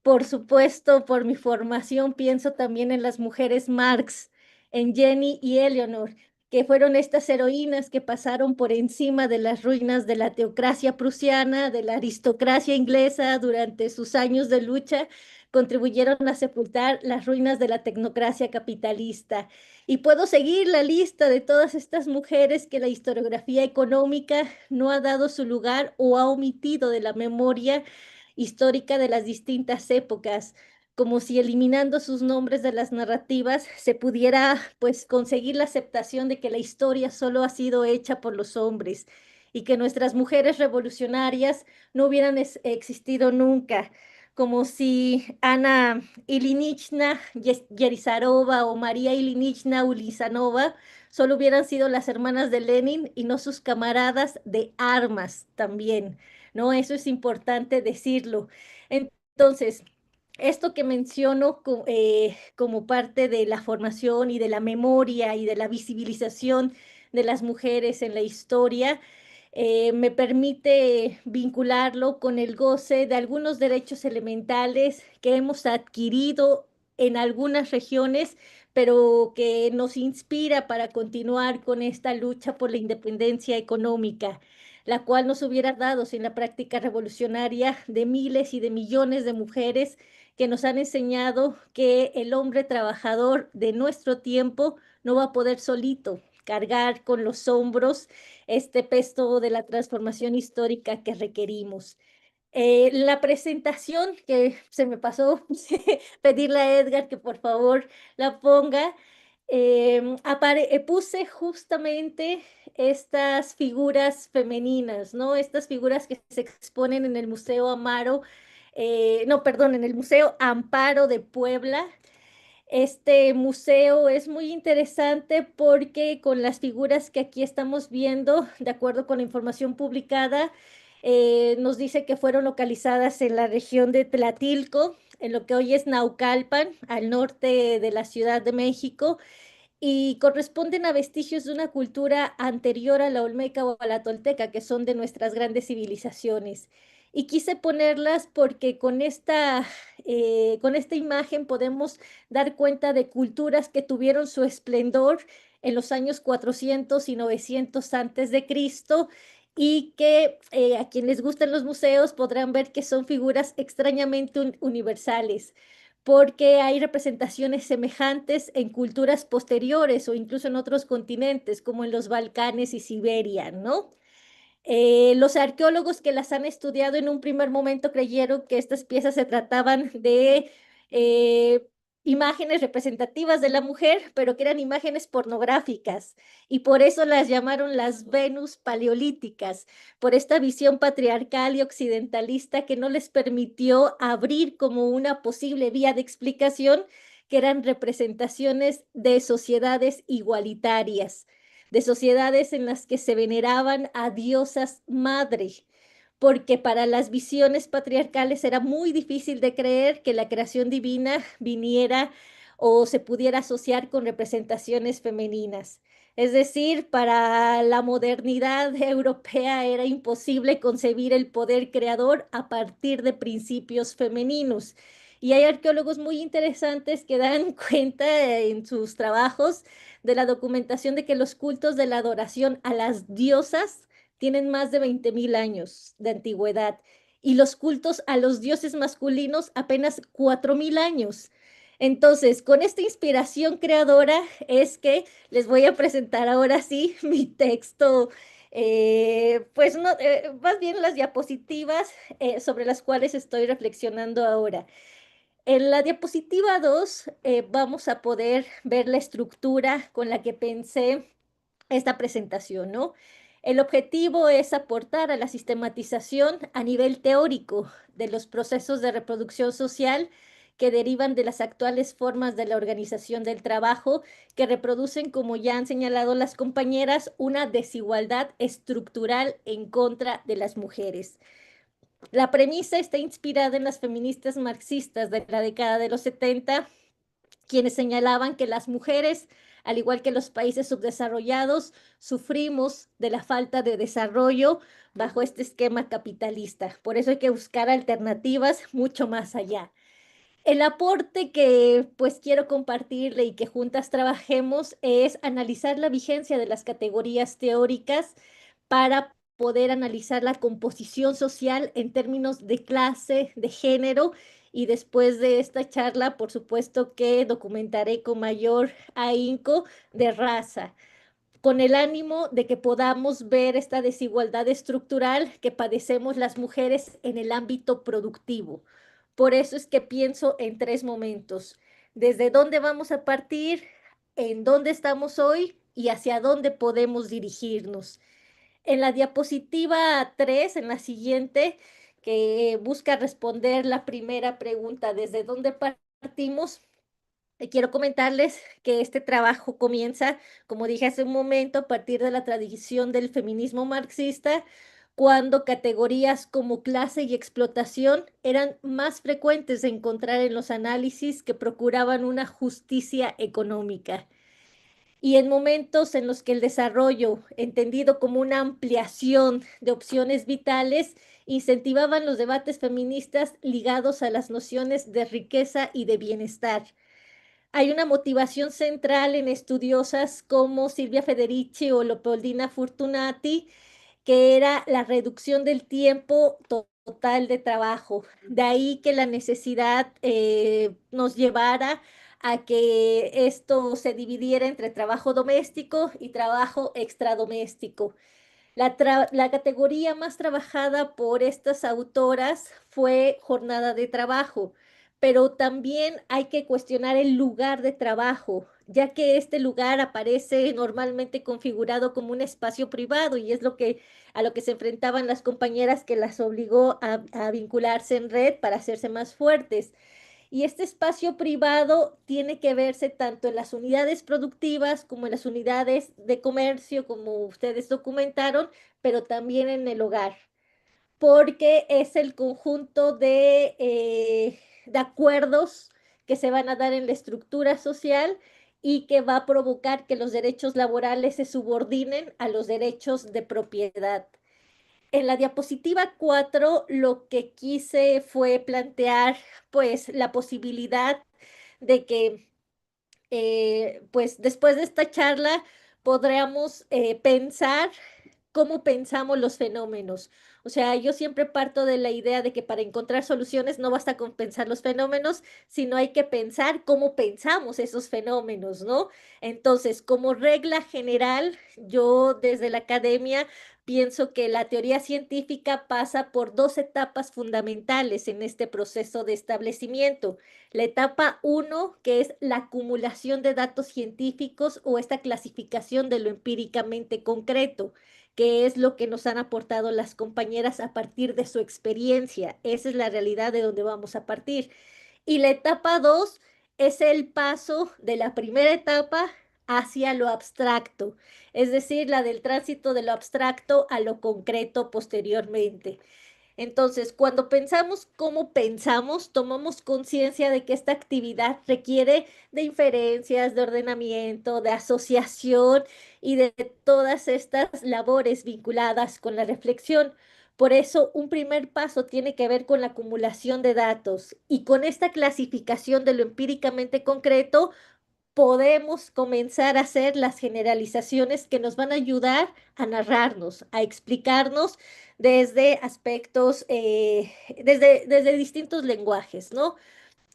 Por supuesto, por mi formación pienso también en las mujeres Marx, en Jenny y Eleanor, que fueron estas heroínas que pasaron por encima de las ruinas de la teocracia prusiana, de la aristocracia inglesa durante sus años de lucha, contribuyeron a sepultar las ruinas de la tecnocracia capitalista. Y puedo seguir la lista de todas estas mujeres que la historiografía económica no ha dado su lugar o ha omitido de la memoria histórica de las distintas épocas, como si eliminando sus nombres de las narrativas se pudiera pues conseguir la aceptación de que la historia solo ha sido hecha por los hombres y que nuestras mujeres revolucionarias no hubieran existido nunca, como si Ana Ilinichna Yerisarova o María Ilinichna Ulizanova solo hubieran sido las hermanas de Lenin y no sus camaradas de armas también, ¿no? Eso es importante decirlo. Entonces, esto que menciono como parte de la formación y de la memoria y de la visibilización de las mujeres en la historia, me permite vincularlo con el goce de algunos derechos elementales que hemos adquirido en algunas regiones, pero que nos inspira para continuar con esta lucha por la independencia económica, la cual nos hubiera dado sin la práctica revolucionaria de miles y de millones de mujeres que nos han enseñado que el hombre trabajador de nuestro tiempo no va a poder solito cargar con los hombros este peso de la transformación histórica que requerimos. La presentación que se me pasó pedirle a Edgar que por favor la ponga. Puse justamente estas figuras femeninas, ¿no? Estas figuras que se exponen en el Museo Amaro, no, perdón, en el Museo Amparo de Puebla. Este museo es muy interesante porque con las figuras que aquí estamos viendo, de acuerdo con la información publicada, nos dice que fueron localizadas en la región de Tlatilco, en lo que hoy es Naucalpan, al norte de la Ciudad de México, y corresponden a vestigios de una cultura anterior a la olmeca o a la tolteca, que son de nuestras grandes civilizaciones. Y quise ponerlas porque con esta imagen podemos dar cuenta de culturas que tuvieron su esplendor en los años 400 y 900 antes de Cristo y que a quienes gusten los museos podrán ver que son figuras extrañamente universales porque hay representaciones semejantes en culturas posteriores o incluso en otros continentes, como en los Balcanes y Siberia, ¿no? Los arqueólogos que las han estudiado en un primer momento creyeron que estas piezas se trataban de eh, imágenes representativas de la mujer, pero que eran imágenes pornográficas, y por eso las llamaron las Venus paleolíticas, por esta visión patriarcal y occidentalista que no les permitió abrir como una posible vía de explicación, que eran representaciones de sociedades igualitarias, de sociedades en las que se veneraban a diosas madre, porque para las visiones patriarcales era muy difícil de creer que la creación divina viniera o se pudiera asociar con representaciones femeninas. Es decir, para la modernidad europea era imposible concebir el poder creador a partir de principios femeninos. Y hay arqueólogos muy interesantes que dan cuenta en sus trabajos de la documentación de que los cultos de la adoración a las diosas tienen más de 20.000 años de antigüedad y los cultos a los dioses masculinos apenas 4.000 años. Entonces, con esta inspiración creadora es que les voy a presentar ahora sí mi texto, pues no, más bien las diapositivas sobre las cuales estoy reflexionando ahora. En la diapositiva 2 vamos a poder ver la estructura con la que pensé esta presentación, ¿no? El objetivo es aportar a la sistematización a nivel teórico de los procesos de reproducción social que derivan de las actuales formas de la organización del trabajo, que reproducen, como ya han señalado las compañeras, una desigualdad estructural en contra de las mujeres. La premisa está inspirada en las feministas marxistas de la década de los 70, quienes señalaban que las mujeres, al igual que los países subdesarrollados, sufrimos de la falta de desarrollo bajo este esquema capitalista. Por eso hay que buscar alternativas mucho más allá. El aporte que pues quiero compartirle y que juntas trabajemos es analizar la vigencia de las categorías teóricas para poder analizar la composición social en términos de clase, de género, y después de esta charla, por supuesto que documentaré con mayor ahínco de raza, con el ánimo de que podamos ver esta desigualdad estructural que padecemos las mujeres en el ámbito productivo. Por eso es que pienso en tres momentos: desde dónde vamos a partir, en dónde estamos hoy y hacia dónde podemos dirigirnos. En la diapositiva 3, en la siguiente, que busca responder la primera pregunta, ¿desde dónde partimos? Quiero comentarles que este trabajo comienza, como dije hace un momento, a partir de la tradición del feminismo marxista, cuando categorías como clase y explotación eran más frecuentes de encontrar en los análisis que procuraban una justicia económica. Y en momentos en los que el desarrollo, entendido como una ampliación de opciones vitales, incentivaban los debates feministas ligados a las nociones de riqueza y de bienestar. Hay una motivación central en estudiosas como Silvia Federici o Leopoldina Fortunati, que era la reducción del tiempo total de trabajo. De ahí que la necesidad nos llevara a que esto se dividiera entre trabajo doméstico y trabajo extradoméstico. La categoría más trabajada por estas autoras fue jornada de trabajo, pero también hay que cuestionar el lugar de trabajo, ya que este lugar aparece normalmente configurado como un espacio privado y es a lo que se enfrentaban las compañeras, que las obligó a vincularse en red para hacerse más fuertes. Y este espacio privado tiene que verse tanto en las unidades productivas como en las unidades de comercio, como ustedes documentaron, pero también en el hogar, porque es el conjunto de acuerdos que se van a dar en la estructura social y que va a provocar que los derechos laborales se subordinen a los derechos de propiedad. En la diapositiva 4 lo que quise fue plantear pues la posibilidad de que pues después de esta charla podríamos pensar cómo pensamos los fenómenos. O sea, yo siempre parto de la idea de que para encontrar soluciones no basta con pensar los fenómenos, sino hay que pensar cómo pensamos esos fenómenos, ¿no? Entonces, como regla general, yo desde la academia pienso que la teoría científica pasa por dos etapas fundamentales en este proceso de establecimiento. La etapa uno, que es la acumulación de datos científicos o esta clasificación de lo empíricamente concreto, que es lo que nos han aportado las compañeras a partir de su experiencia. Esa es la realidad de donde vamos a partir. Y la etapa 2 es el paso de la primera etapa hacia lo abstracto, es decir, la del tránsito de lo abstracto a lo concreto posteriormente. Entonces, cuando pensamos cómo pensamos, tomamos conciencia de que esta actividad requiere de inferencias, de ordenamiento, de asociación y de todas estas labores vinculadas con la reflexión. Por eso, un primer paso tiene que ver con la acumulación de datos, y con esta clasificación de lo empíricamente concreto podemos comenzar a hacer las generalizaciones que nos van a ayudar a narrarnos, a explicarnos desde aspectos, desde distintos lenguajes, ¿no?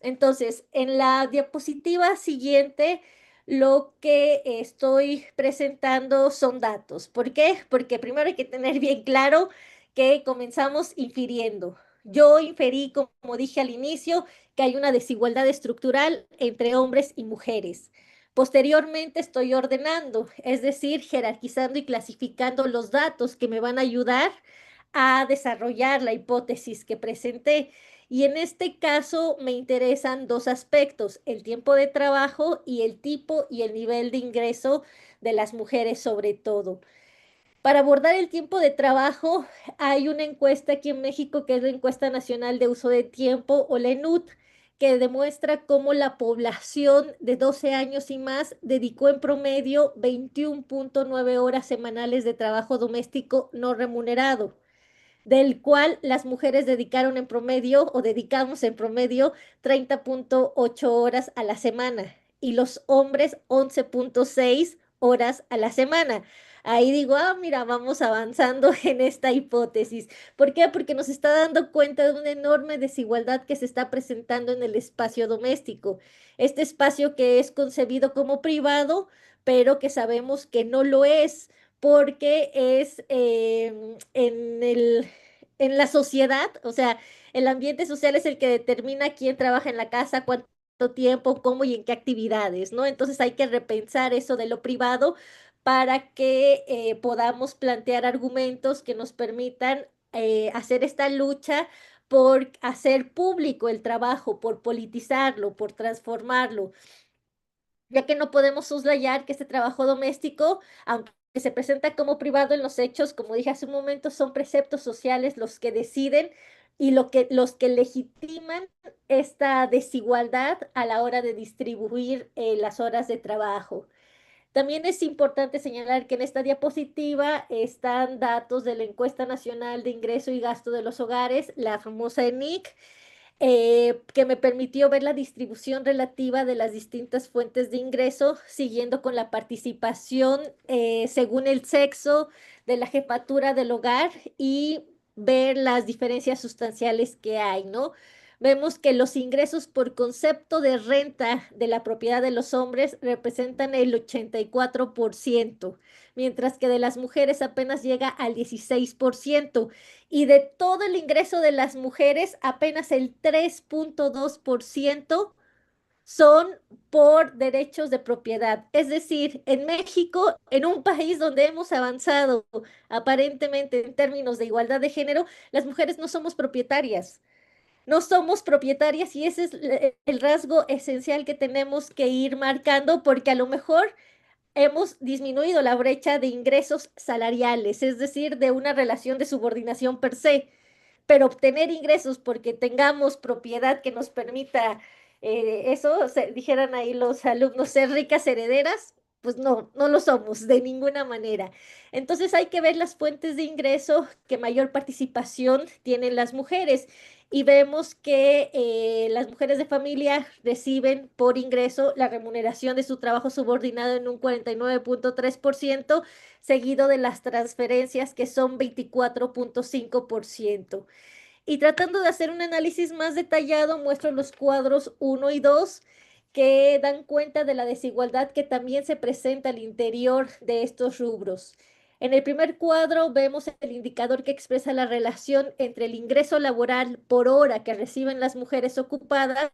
Entonces, en la diapositiva siguiente, lo que estoy presentando son datos. ¿Por qué? Porque primero hay que tener bien claro que comenzamos infiriendo. Yo inferí, como dije al inicio, que hay una desigualdad estructural entre hombres y mujeres. Posteriormente estoy ordenando, es decir, jerarquizando y clasificando los datos que me van a ayudar a desarrollar la hipótesis que presenté. Y en este caso me interesan dos aspectos: el tiempo de trabajo y el tipo y el nivel de ingreso de las mujeres sobre todo. Para abordar el tiempo de trabajo, hay una encuesta aquí en México que es la Encuesta Nacional de Uso de Tiempo, o la ENUT, que demuestra cómo la población de 12 años y más dedicó en promedio 21.9 horas semanales de trabajo doméstico no remunerado. del cual las mujeres dedicaron en promedio o dedicamos en promedio 30,8 horas a la semana y los hombres 11,6 horas a la semana. Ahí digo, mira, vamos avanzando en esta hipótesis. ¿Por qué? Porque nos está dando cuenta de una enorme desigualdad que se está presentando en el espacio doméstico. Este espacio que es concebido como privado, pero que sabemos que no lo es, porque es en la sociedad, o sea, el ambiente social es el que determina quién trabaja en la casa, cuánto tiempo, cómo y en qué actividades, ¿no? Entonces hay que repensar eso de lo privado para que podamos plantear argumentos que nos permitan hacer esta lucha por hacer público el trabajo, por politizarlo, por transformarlo, ya que no podemos soslayar que este trabajo doméstico, aunque se presenta como privado en los hechos, como dije hace un momento, son preceptos sociales los que deciden y los que legitiman esta desigualdad a la hora de distribuir las horas de trabajo. También es importante señalar que en esta diapositiva están datos de la Encuesta Nacional de Ingreso y Gasto de los Hogares, la famosa ENIC, que me permitió ver la distribución relativa de las distintas fuentes de ingreso, siguiendo con la participación según el sexo de la jefatura del hogar y ver las diferencias sustanciales que hay, ¿no? Vemos que los ingresos por concepto de renta de la propiedad de los hombres representan el 84%, mientras que de las mujeres apenas llega al 16%. Y de todo el ingreso de las mujeres, apenas el 3,2% son por derechos de propiedad. Es decir, en México, en un país donde hemos avanzado aparentemente en términos de igualdad de género, las mujeres no somos propietarias. No somos propietarias y ese es el rasgo esencial que tenemos que ir marcando porque a lo mejor hemos disminuido la brecha de ingresos salariales, es decir, de una relación de subordinación per se, pero obtener ingresos porque tengamos propiedad que nos permita eso, dijeran ahí los alumnos, ser ricas herederas, pues no, no lo somos de ninguna manera. Entonces hay que ver las fuentes de ingreso que mayor participación tienen las mujeres. Y vemos que las mujeres de familia reciben por ingreso la remuneración de su trabajo subordinado en un 49,3%, seguido de las transferencias que son 24,5%. Y tratando de hacer un análisis más detallado, muestro los cuadros 1 y 2 que dan cuenta de la desigualdad que también se presenta al interior de estos rubros. En el primer cuadro vemos el indicador que expresa la relación entre el ingreso laboral por hora que reciben las mujeres ocupadas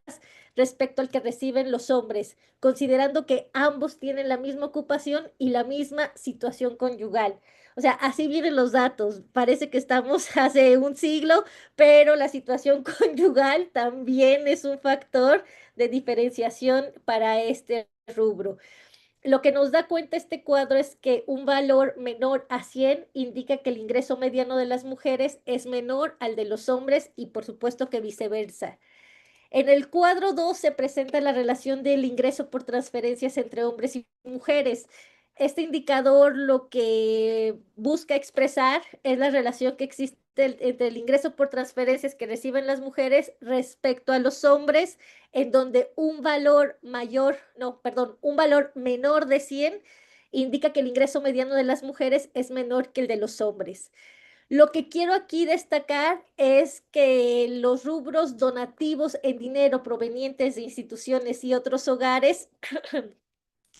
respecto al que reciben los hombres, considerando que ambos tienen la misma ocupación y la misma situación conyugal. O sea, así vienen los datos. Parece que estamos hace un siglo, pero la situación conyugal también es un factor de diferenciación para este rubro. Lo que nos da cuenta este cuadro es que un valor menor a 100 indica que el ingreso mediano de las mujeres es menor al de los hombres y por supuesto que viceversa. En el cuadro 2 se presenta la relación del ingreso por transferencias entre hombres y mujeres. Este indicador lo que busca expresar es la relación que existe entre el ingreso por transferencias que reciben las mujeres respecto a los hombres, en donde un valor mayor, no, perdón, un valor menor de 100 indica que el ingreso mediano de las mujeres es menor que el de los hombres. Lo que quiero aquí destacar es que los rubros donativos en dinero provenientes de instituciones y otros hogares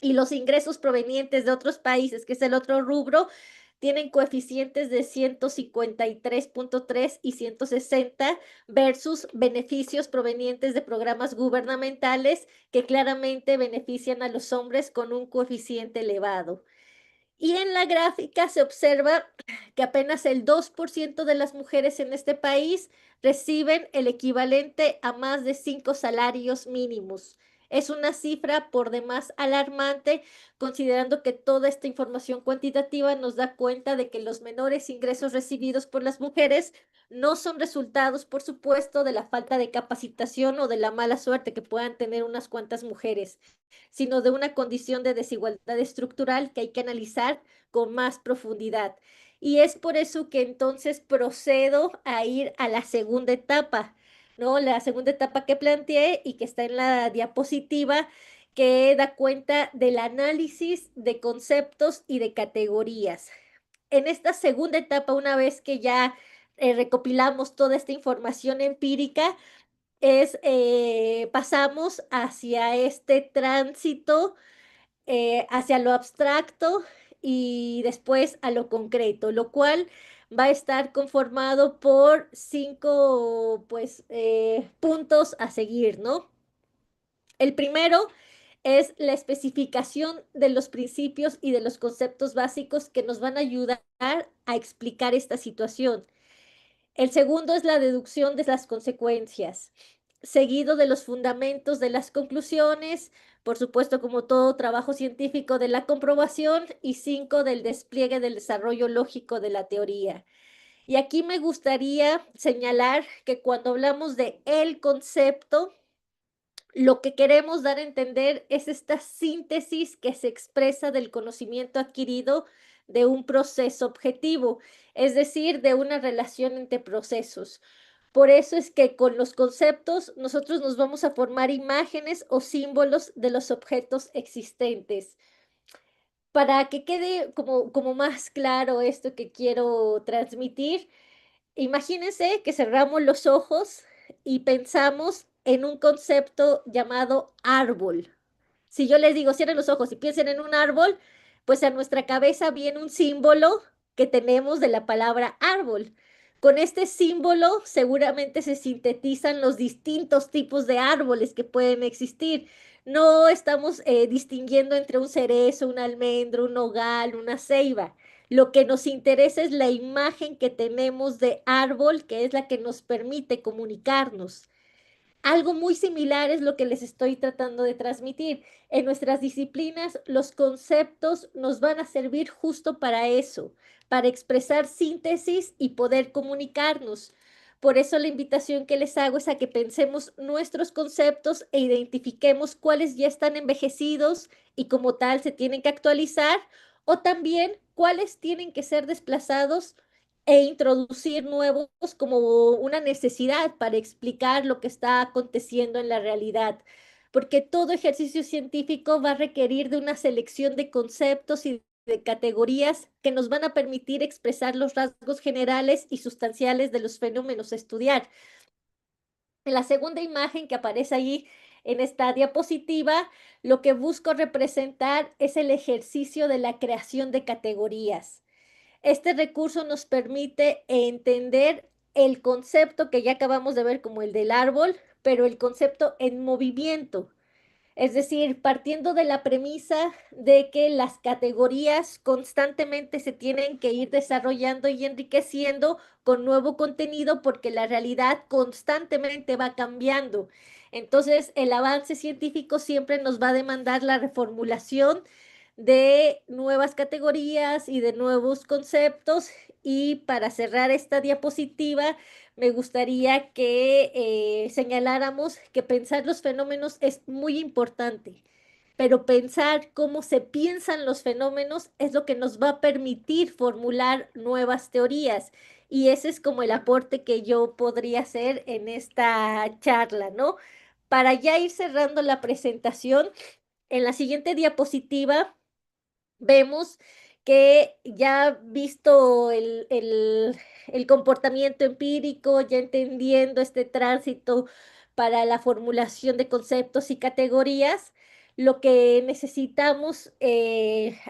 y los ingresos provenientes de otros países, que es el otro rubro, tienen coeficientes de 153,3 y 160 versus beneficios provenientes de programas gubernamentales que claramente benefician a los hombres con un coeficiente elevado. Y en la gráfica se observa que apenas el 2% de las mujeres en este país reciben el equivalente a más de 5 salarios mínimos. Es una cifra por demás alarmante, considerando que toda esta información cuantitativa nos da cuenta de que los menores ingresos recibidos por las mujeres no son resultados, por supuesto, de la falta de capacitación o de la mala suerte que puedan tener unas cuantas mujeres, sino de una condición de desigualdad estructural que hay que analizar con más profundidad. Y es por eso que entonces procedo a ir a la segunda etapa, ¿no? La segunda etapa que planteé y que está en la diapositiva, que da cuenta del análisis de conceptos y de categorías. En esta segunda etapa, una vez que ya recopilamos toda esta información empírica, pasamos hacia este tránsito, hacia lo abstracto y después a lo concreto, lo cual va a estar conformado por 5 pues, puntos a seguir, ¿no? El primero es la especificación de los principios y de los conceptos básicos que nos van a ayudar a explicar esta situación. El segundo es la deducción de las consecuencias, seguido de los fundamentos de las conclusiones, por supuesto, como todo trabajo científico, de la comprobación, y 5 del despliegue del desarrollo lógico de la teoría. Y aquí me gustaría señalar que cuando hablamos de el concepto, lo que queremos dar a entender es esta síntesis que se expresa del conocimiento adquirido de un proceso objetivo, es decir, de una relación entre procesos. Por eso es que con los conceptos nosotros nos vamos a formar imágenes o símbolos de los objetos existentes. Para que quede como más claro esto que quiero transmitir, imagínense que cerramos los ojos y pensamos en un concepto llamado árbol. Si yo les digo, cierren los ojos y piensen en un árbol, pues a nuestra cabeza viene un símbolo que tenemos de la palabra árbol. Con este símbolo seguramente se sintetizan los distintos tipos de árboles que pueden existir. No estamos distinguiendo entre un cerezo, un almendro, un nogal, una ceiba. Lo que nos interesa es la imagen que tenemos de árbol, que es la que nos permite comunicarnos. Algo muy similar es lo que les estoy tratando de transmitir. En nuestras disciplinas, los conceptos nos van a servir justo para eso, para expresar síntesis y poder comunicarnos. Por eso la invitación que les hago es a que pensemos nuestros conceptos e identifiquemos cuáles ya están envejecidos y como tal se tienen que actualizar, o también cuáles tienen que ser desplazados e introducir nuevos como una necesidad para explicar lo que está aconteciendo en la realidad, porque todo ejercicio científico va a requerir de una selección de conceptos y de categorías que nos van a permitir expresar los rasgos generales y sustanciales de los fenómenos a estudiar. En la segunda imagen que aparece allí en esta diapositiva, lo que busco representar es el ejercicio de la creación de categorías. Este recurso nos permite entender el concepto que ya acabamos de ver como el del árbol, pero el concepto en movimiento. Es decir, partiendo de la premisa de que las categorías constantemente se tienen que ir desarrollando y enriqueciendo con nuevo contenido porque la realidad constantemente va cambiando. Entonces, el avance científico siempre nos va a demandar la reformulación de nuevas categorías y de nuevos conceptos. Y para cerrar esta diapositiva, me gustaría que señaláramos que pensar los fenómenos es muy importante, pero pensar cómo se piensan los fenómenos es lo que nos va a permitir formular nuevas teorías. Y ese es como el aporte que yo podría hacer en esta charla, ¿no? Para ya ir cerrando la presentación, en la siguiente diapositiva vemos que ya visto el comportamiento empírico, ya entendiendo este tránsito para la formulación de conceptos y categorías, lo que necesitamos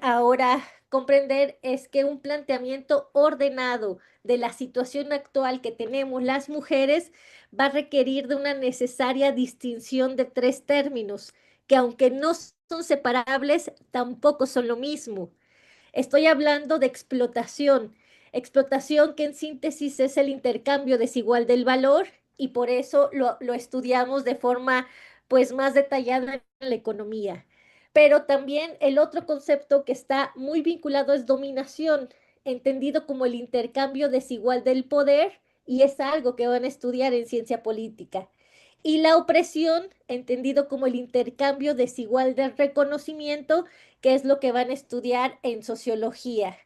ahora comprender es que un planteamiento ordenado de la situación actual que tenemos las mujeres va a requerir de una necesaria distinción de 3 términos, que aunque no son separables, tampoco son lo mismo. Estoy hablando de explotación que en síntesis es el intercambio desigual del valor, y por eso lo estudiamos de forma pues más detallada en la economía. Pero también el otro concepto que está muy vinculado es dominación, entendido como el intercambio desigual del poder, y es algo que van a estudiar en ciencia política. Y la opresión, entendido como el intercambio desigual del reconocimiento, que es lo que van a estudiar en sociología.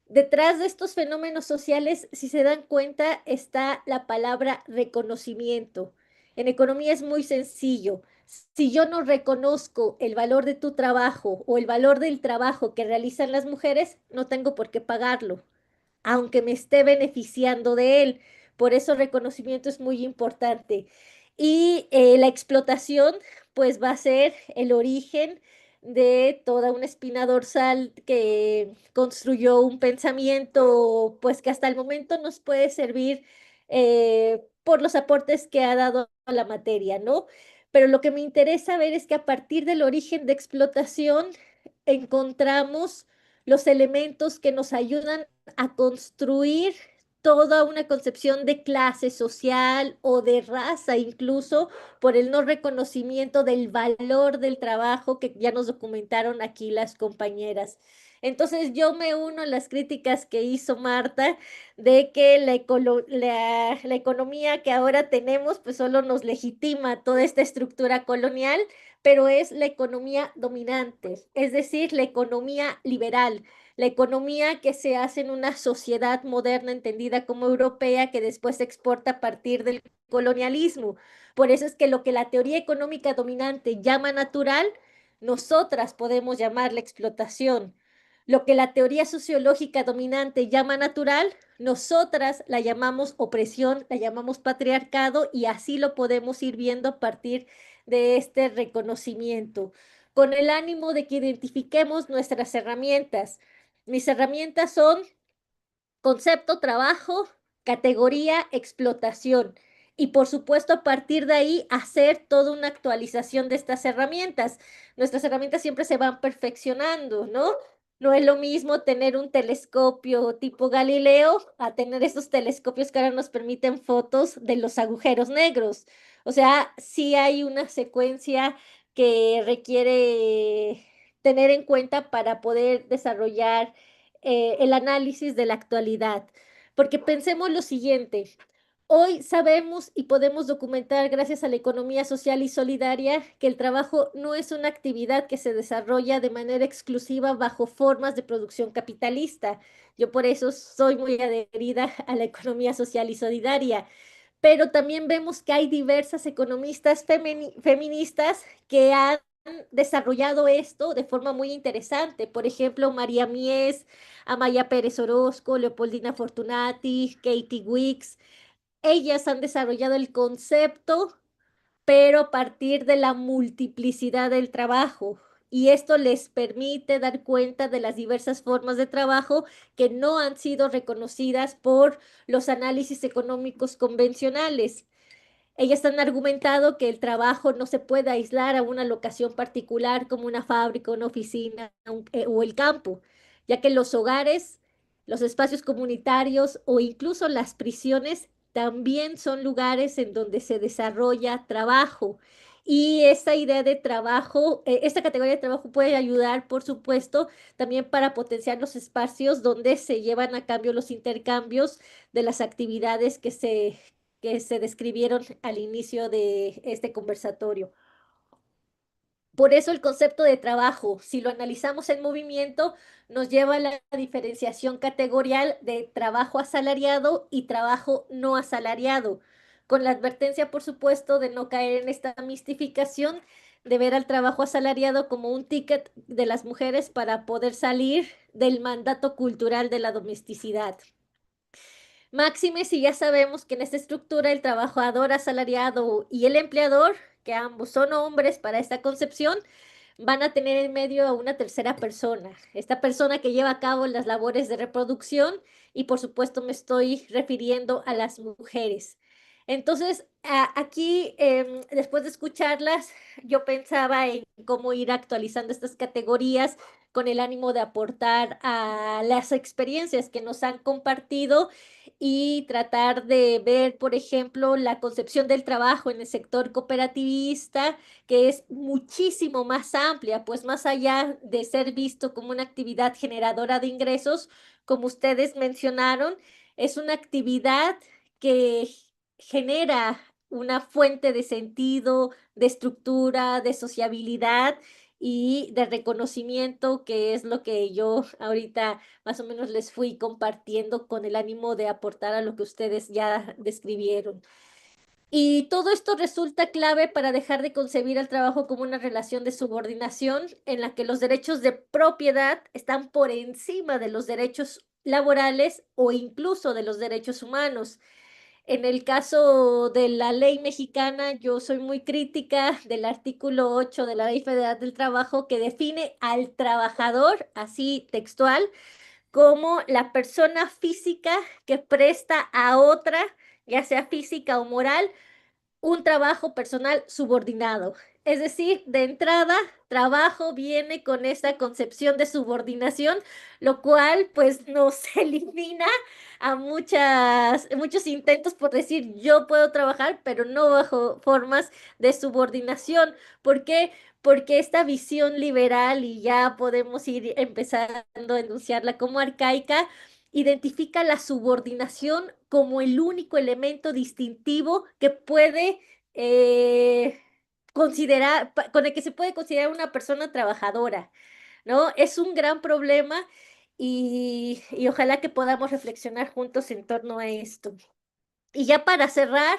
Detrás de estos fenómenos sociales, si se dan cuenta, está la palabra reconocimiento. En economía es muy sencillo. Si yo no reconozco el valor de tu trabajo o el valor del trabajo que realizan las mujeres, no tengo por qué pagarlo, aunque me esté beneficiando de él. Por eso reconocimiento es muy importante. Y la explotación, pues va a ser el origen de toda una espina dorsal que construyó un pensamiento, pues que hasta el momento nos puede servir por los aportes que ha dado a la materia, ¿no? Pero lo que me interesa ver es que a partir del origen de explotación encontramos los elementos que nos ayudan a construir toda una concepción de clase social o de raza, incluso por el no reconocimiento del valor del trabajo que ya nos documentaron aquí las compañeras. Entonces yo me uno a las críticas que hizo Marta de que la economía que ahora tenemos pues solo nos legitima toda esta estructura colonial, pero es la economía dominante, es decir, la economía liberal, la economía que se hace en una sociedad moderna entendida como europea que después se exporta a partir del colonialismo. Por eso es que lo que la teoría económica dominante llama natural, nosotras podemos llamar la explotación. Lo que la teoría sociológica dominante llama natural, nosotras la llamamos opresión, la llamamos patriarcado y así lo podemos ir viendo a partir de este reconocimiento, con el ánimo de que identifiquemos nuestras herramientas. Mis herramientas son concepto, trabajo, categoría, explotación. Y por supuesto, a partir de ahí, hacer toda una actualización de estas herramientas. Nuestras herramientas siempre se van perfeccionando, ¿no? No es lo mismo tener un telescopio tipo Galileo a tener estos telescopios que ahora nos permiten fotos de los agujeros negros. O sea, sí hay una secuencia que requiere tener en cuenta para poder desarrollar el análisis de la actualidad. Porque pensemos lo siguiente, hoy sabemos y podemos documentar gracias a la economía social y solidaria que el trabajo no es una actividad que se desarrolla de manera exclusiva bajo formas de producción capitalista. Yo por eso soy muy adherida a la economía social y solidaria, pero también vemos que hay diversas economistas feministas que han desarrollado esto de forma muy interesante. Por ejemplo, María Mies, Amaya Pérez Orozco, Leopoldina Fortunati, Katie Wicks. Ellas han desarrollado el concepto, pero a partir de la multiplicidad del trabajo. Y esto les permite dar cuenta de las diversas formas de trabajo que no han sido reconocidas por los análisis económicos convencionales. Ellas han argumentado que el trabajo no se puede aislar a una locación particular como una fábrica, una oficina o el campo, ya que los hogares, los espacios comunitarios o incluso las prisiones también son lugares en donde se desarrolla trabajo. Y esta idea de trabajo, esta categoría de trabajo puede ayudar, por supuesto, también para potenciar los espacios donde se llevan a cabo los intercambios de las actividades que se describieron al inicio de este conversatorio. Por eso el concepto de trabajo, si lo analizamos en movimiento, nos lleva a la diferenciación categorial de trabajo asalariado y trabajo no asalariado, con la advertencia, por supuesto, de no caer en esta mistificación de ver al trabajo asalariado como un ticket de las mujeres para poder salir del mandato cultural de la domesticidad. Máxime si ya sabemos que en esta estructura el trabajador asalariado y el empleador, que ambos son hombres para esta concepción, van a tener en medio a una tercera persona, esta persona que lleva a cabo las labores de reproducción y por supuesto me estoy refiriendo a las mujeres. Entonces, aquí, después de escucharlas, yo pensaba en cómo ir actualizando estas categorías con el ánimo de aportar a las experiencias que nos han compartido y tratar de ver, por ejemplo, la concepción del trabajo en el sector cooperativista, que es muchísimo más amplia, pues más allá de ser visto como una actividad generadora de ingresos, como ustedes mencionaron, es una actividad que genera una fuente de sentido, de estructura, de sociabilidad y de reconocimiento, que es lo que yo ahorita más o menos les fui compartiendo con el ánimo de aportar a lo que ustedes ya describieron. Y todo esto resulta clave para dejar de concebir el trabajo como una relación de subordinación en la que los derechos de propiedad están por encima de los derechos laborales o incluso de los derechos humanos. En el caso de la ley mexicana, yo soy muy crítica del artículo 8 de la Ley Federal del Trabajo, que define al trabajador, así textual, como la persona física que presta a otra, ya sea física o moral, un trabajo personal subordinado. Es decir, de entrada, trabajo viene con esa concepción de subordinación, lo cual pues nos elimina a muchos intentos por decir yo puedo trabajar, pero no bajo formas de subordinación. ¿Por qué? Porque esta visión liberal, y ya podemos ir empezando a enunciarla como arcaica, identifica la subordinación como el único elemento distintivo que puede considerar, con el que se puede considerar una persona trabajadora, ¿no? Es un gran problema y ojalá que podamos reflexionar juntos en torno a esto. Y ya para cerrar,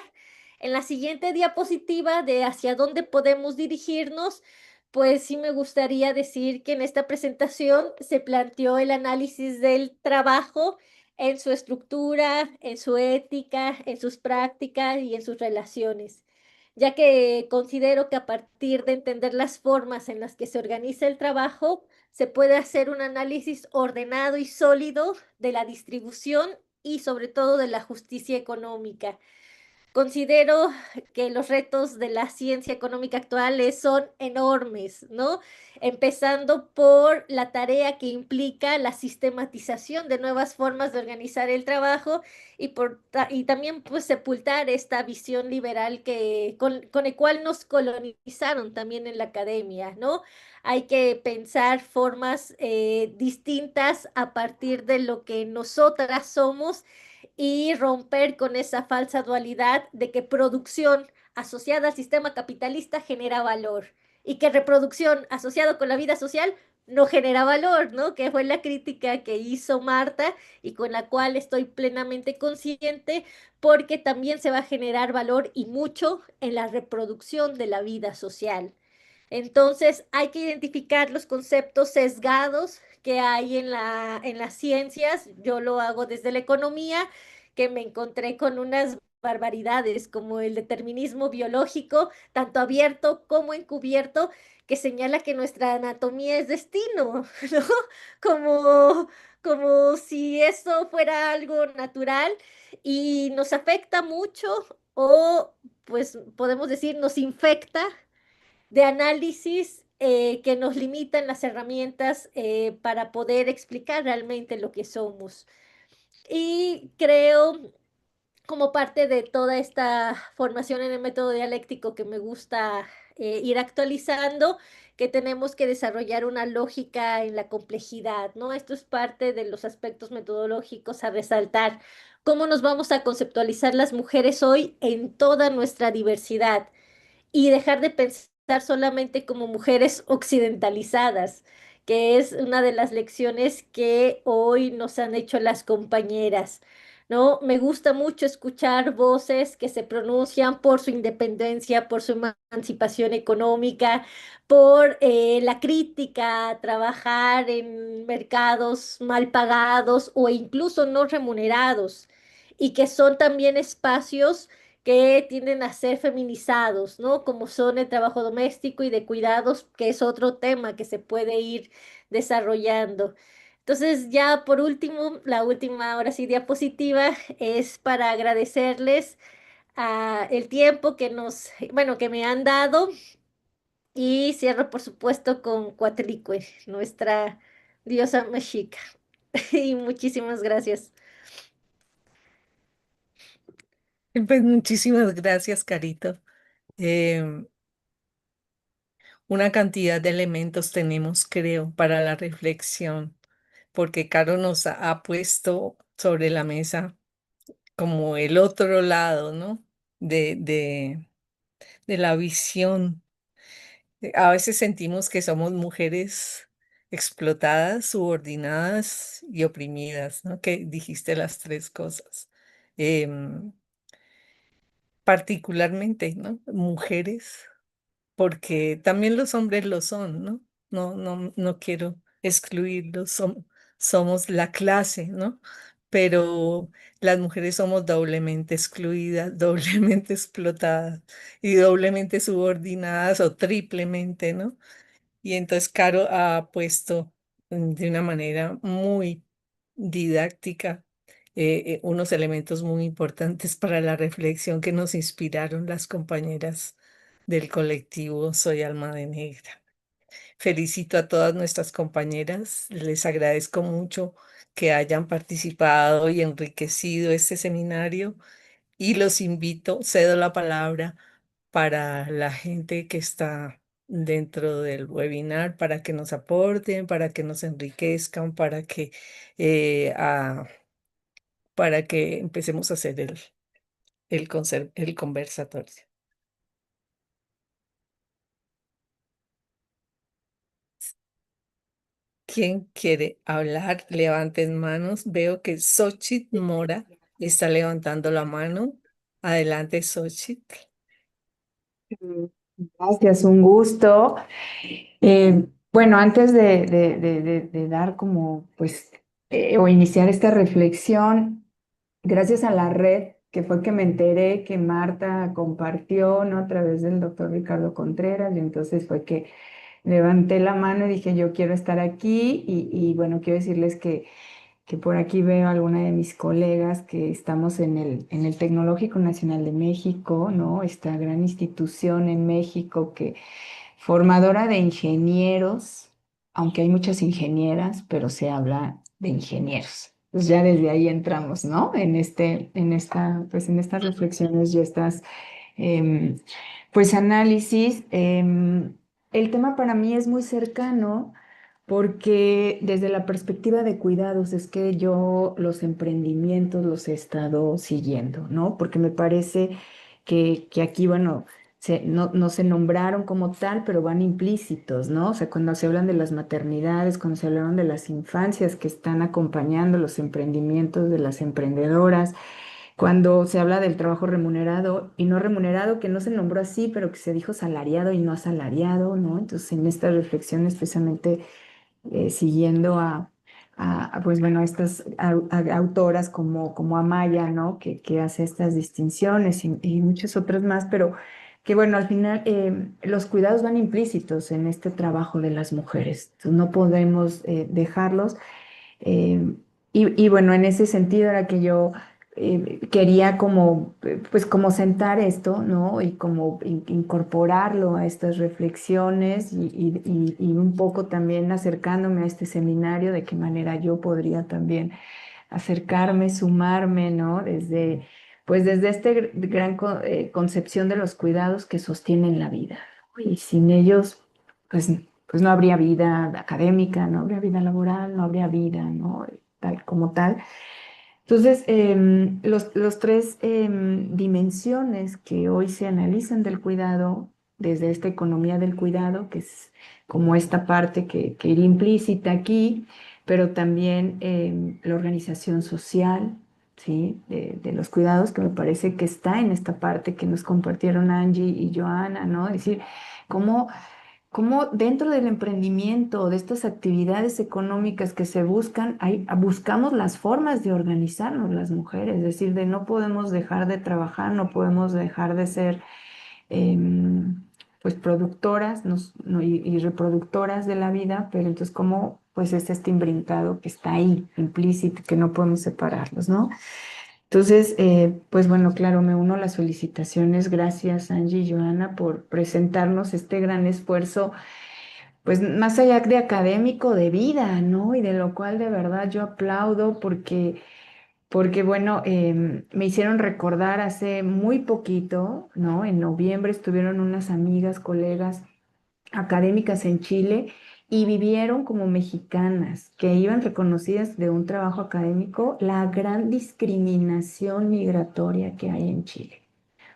en la siguiente diapositiva de hacia dónde podemos dirigirnos, pues sí me gustaría decir que en esta presentación se planteó el análisis del trabajo en su estructura, en su ética, en sus prácticas y en sus relaciones, ya que considero que a partir de entender las formas en las que se organiza el trabajo, se puede hacer un análisis ordenado y sólido de la distribución y sobre todo de la justicia económica. Considero que los retos de la ciencia económica actuales son enormes, ¿no? Empezando por la tarea que implica la sistematización de nuevas formas de organizar el trabajo y también pues sepultar esta visión liberal con el cual nos colonizaron también en la academia, ¿no? Hay que pensar formas distintas a partir de lo que nosotras somos y romper con esa falsa dualidad de que producción asociada al sistema capitalista genera valor y que reproducción asociada con la vida social no genera valor, ¿no? Que fue la crítica que hizo Marta y con la cual estoy plenamente consciente, porque también se va a generar valor y mucho en la reproducción de la vida social. Entonces, hay que identificar los conceptos sesgados que hay en las ciencias. Yo lo hago desde la economía, que me encontré con unas barbaridades como el determinismo biológico, tanto abierto como encubierto, que señala que nuestra anatomía es destino, ¿no? Como, como si eso fuera algo natural y nos afecta mucho o, pues, podemos decir, nos infecta de análisis que nos limitan las herramientas para poder explicar realmente lo que somos. Y creo, como parte de toda esta formación en el método dialéctico que me gusta ir actualizando, que tenemos que desarrollar una lógica en la complejidad, ¿no? Esto es parte de los aspectos metodológicos a resaltar. ¿Cómo nos vamos a conceptualizar las mujeres hoy en toda nuestra diversidad? Y dejar de pensar solamente como mujeres occidentalizadas, que es una de las lecciones que hoy nos han hecho las compañeras, ¿no? Me gusta mucho escuchar voces que se pronuncian por su independencia, por su emancipación económica, por la crítica a trabajar en mercados mal pagados o incluso no remunerados, y que son también espacios que tienden a ser feminizados, ¿no? Como son el trabajo doméstico y de cuidados, que es otro tema que se puede ir desarrollando. Entonces, ya por último, la última, ahora sí, diapositiva es para agradecerles el tiempo que bueno, que me han dado, y cierro, por supuesto, con Coatlicue, nuestra diosa mexica. Y muchísimas gracias. Pues muchísimas gracias, Carito. Em, una cantidad de elementos tenemos, creo, para la reflexión, porque Caro nos ha puesto sobre la mesa como el otro lado, ¿no? De la visión A veces sentimos que somos mujeres explotadas, subordinadas y oprimidas, ¿no? Que dijiste las tres cosas. Em, Particularmente, ¿no? Mujeres, porque también los hombres lo son, ¿no? No quiero excluirlos, somos la clase, ¿no? Pero las mujeres somos doblemente excluidas, doblemente explotadas y doblemente subordinadas o triplemente, ¿no? Y entonces Caro ha puesto de una manera muy didáctica unos elementos muy importantes para la reflexión que nos inspiraron las compañeras del colectivo Soy Alma de Negra. Felicito a todas nuestras compañeras, les agradezco mucho que hayan participado y enriquecido este seminario y los invito, cedo la palabra para la gente que está dentro del webinar, para que nos aporten, para que nos enriquezcan, eh, ah, para que empecemos a hacer el conversatorio. ¿Quién quiere hablar? Levanten manos. Veo que Xochitl Mora está levantando la mano. Adelante, Xochitl. Gracias, un gusto. Bueno, antes de dar como, pues, o iniciar esta reflexión, gracias a la red, que fue que me enteré que Marta compartió, ¿no? A través del doctor Ricardo Contreras, y entonces fue que levanté la mano y dije, yo quiero estar aquí, y bueno, quiero decirles que por aquí veo a alguna de mis colegas que estamos en el Tecnológico Nacional de México, ¿no? Esta gran institución en México que formadora de ingenieros, aunque hay muchas ingenieras, pero se habla de ingenieros. Pues ya desde ahí entramos, ¿no? Pues en estas reflexiones y estas, em, pues análisis. El tema para mí es muy cercano porque desde la perspectiva de cuidados es que yo los emprendimientos los he estado siguiendo, ¿no? Porque me parece que aquí, bueno, no se nombraron como tal, pero van implícitos, ¿no? O sea, cuando se hablan de las maternidades, cuando se hablaron de las infancias que están acompañando los emprendimientos de las emprendedoras, cuando se habla del trabajo remunerado y no remunerado, que no se nombró así, pero que se dijo salariado y no asalariado, ¿no? Entonces, en esta reflexión especialmente siguiendo pues bueno, a estas autoras como Amaya, ¿no? Que hace estas distinciones y muchas otras más, pero que bueno, al final los cuidados van implícitos en este trabajo de las mujeres. Entonces, no podemos dejarlos. eh, y bueno, en ese sentido era que yo quería como, pues como sentar esto, ¿no? Y como incorporarlo a estas reflexiones y un poco también acercándome a este seminario, de qué manera yo podría también acercarme, sumarme, ¿no? Pues desde esta gran concepción de los cuidados que sostienen la vida, ¿no? Y sin ellos, pues, pues no habría vida académica, no habría vida laboral, no habría vida, ¿no? Tal como tal. Entonces, los tres dimensiones que hoy se analizan del cuidado, desde esta economía del cuidado, que es como esta parte que iría implícita aquí, pero también la organización social, ¿sí? De los cuidados, que me parece que está en esta parte que nos compartieron Angie y Joana, ¿no? Es decir, cómo dentro del emprendimiento, de estas actividades económicas que se buscan, buscamos las formas de organizarnos las mujeres, es decir, de no podemos dejar de trabajar, no podemos dejar de ser pues productoras y reproductoras de la vida, pero entonces cómo pues es este imbrincado que está ahí, implícito, que no podemos separarlos, ¿no? Entonces, pues bueno, claro, me uno a las felicitaciones. Gracias, Angie y Joana, por presentarnos este gran esfuerzo, pues más allá de académico, de vida, ¿no? Y de lo cual de verdad yo aplaudo porque bueno, me hicieron recordar hace muy poquito, ¿no? En noviembre estuvieron unas amigas, colegas académicas en Chile y vivieron como mexicanas, que iban reconocidas de un trabajo académico, la gran discriminación migratoria que hay en Chile.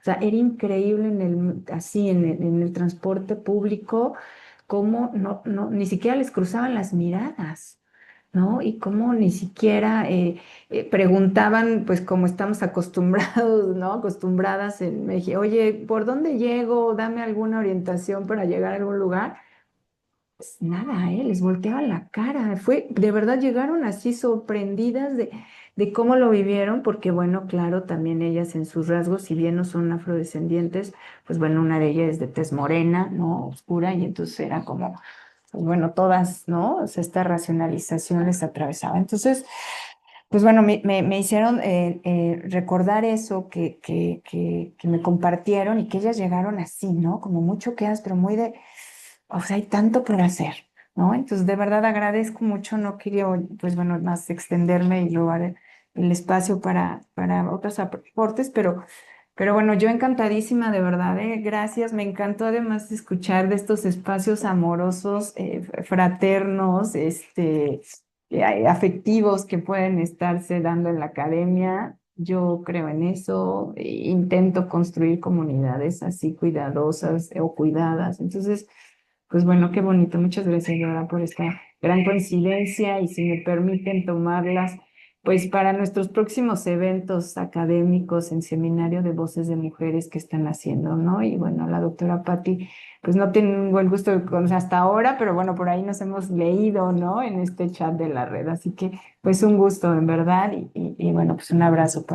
O sea, era increíble así en el transporte público, cómo ni siquiera les cruzaban las miradas. ¿No? Y cómo ni siquiera preguntaban, pues como estamos acostumbrados, ¿no? Acostumbradas en México, oye, ¿por dónde llego? Dame alguna orientación para llegar a algún lugar. Pues nada, les volteaban la cara. De verdad llegaron así sorprendidas de cómo lo vivieron, porque bueno, claro, también ellas en sus rasgos, si bien no son afrodescendientes, pues bueno, una de ellas es de tez morena, ¿no? Oscura, y entonces era como, pues bueno, todas, ¿no? O sea, esta racionalización les atravesaba. Entonces, pues bueno, me hicieron recordar eso que me compartieron y que ellas llegaron así, ¿no? Como muy choqueadas, pero muy o sea, hay tanto por hacer, ¿no? Entonces, de verdad agradezco mucho, no quería, pues bueno, más extenderme y robar el espacio para otros aportes, pero bueno, yo encantadísima, de verdad, gracias. Me encantó además escuchar de estos espacios amorosos, fraternos, afectivos que pueden estarse dando en la academia. Yo creo en eso, intento construir comunidades así cuidadosas o cuidadas. Entonces, pues bueno, qué bonito. Muchas gracias, Laura, por esta gran coincidencia y si me permiten tomarlas, pues para nuestros próximos eventos académicos en Seminario de Voces de Mujeres que están haciendo, ¿no? Y bueno, la doctora Patti, pues no tengo el gusto de conocer hasta ahora, pero bueno, por ahí nos hemos leído, ¿no? En este chat de la red. Así que, pues un gusto, en verdad, y bueno, pues un abrazo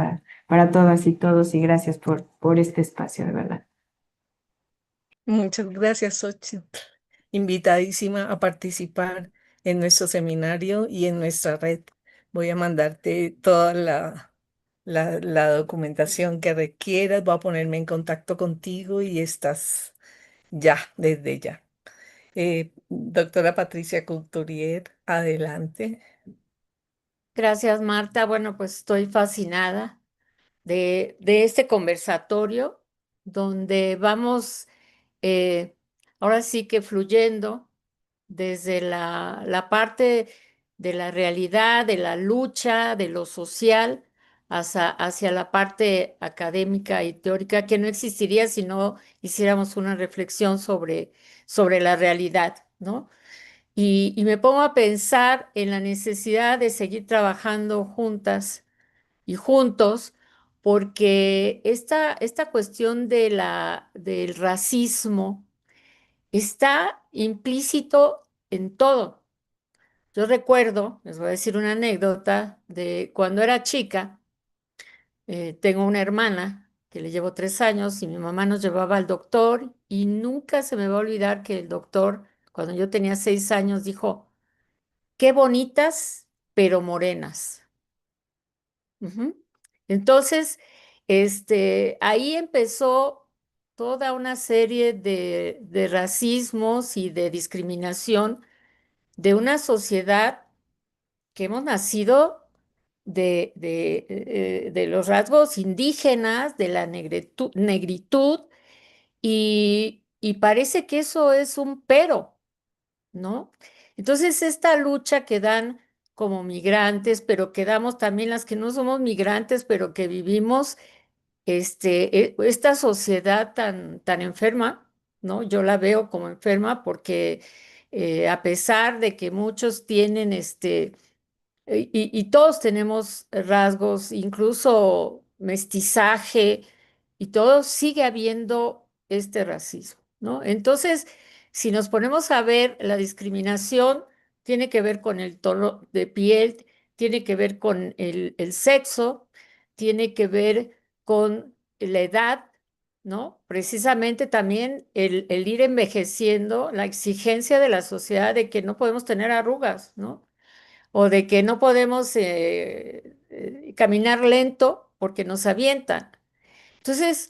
para todas y todos y gracias por este espacio, de verdad. Muchas gracias, Xochitl. Invitadísima a participar en nuestro seminario y en nuestra red. Voy a mandarte toda la documentación que requieras. Voy a ponerme en contacto contigo y estás ya, desde ya. Doctora Patricia Couturier, adelante. Gracias, Marta. Bueno, pues estoy fascinada de este conversatorio donde vamos ahora sí que fluyendo desde la parte de la realidad, de la lucha, de lo social, hacia la parte académica y teórica que no existiría si no hiciéramos una reflexión sobre la realidad, ¿no? Y me pongo a pensar en la necesidad de seguir trabajando juntas y juntos, porque esta cuestión del racismo está implícito en todo. Yo recuerdo, les voy a decir una anécdota de cuando era chica, tengo una hermana que le llevo 3 años y mi mamá nos llevaba al doctor y nunca se me va a olvidar que el doctor, cuando yo tenía 6 años, dijo, qué bonitas, pero morenas. Ujú. Entonces, ahí empezó toda una serie de racismos y de discriminación de una sociedad que hemos nacido de los rasgos indígenas, de la negritud, y parece que eso es un pero, ¿no? Entonces, esta lucha que dan como migrantes, pero que damos también las que no somos migrantes, pero que vivimos esta sociedad tan enferma, ¿no? Yo la veo como enferma porque a pesar de que muchos tienen y todos tenemos rasgos, incluso mestizaje, y todo sigue habiendo este racismo, ¿no? Entonces, si nos ponemos a ver, la discriminación tiene que ver con el tono de piel, tiene que ver con el sexo, tiene que ver con la edad, ¿no? Precisamente también el ir envejeciendo, la exigencia de la sociedad de que no podemos tener arrugas, ¿no? O de que no podemos caminar lento porque nos avientan. Entonces,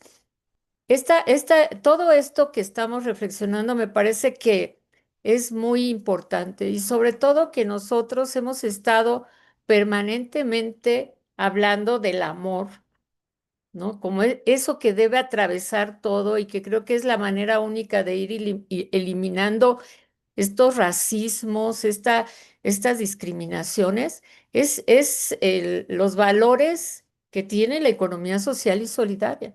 todo esto que estamos reflexionando me parece que es muy importante y sobre todo que nosotros hemos estado permanentemente hablando del amor, ¿no? Como eso que debe atravesar todo y que creo que es la manera única de ir eliminando estos racismos, estas discriminaciones, es los valores que tiene la economía social y solidaria.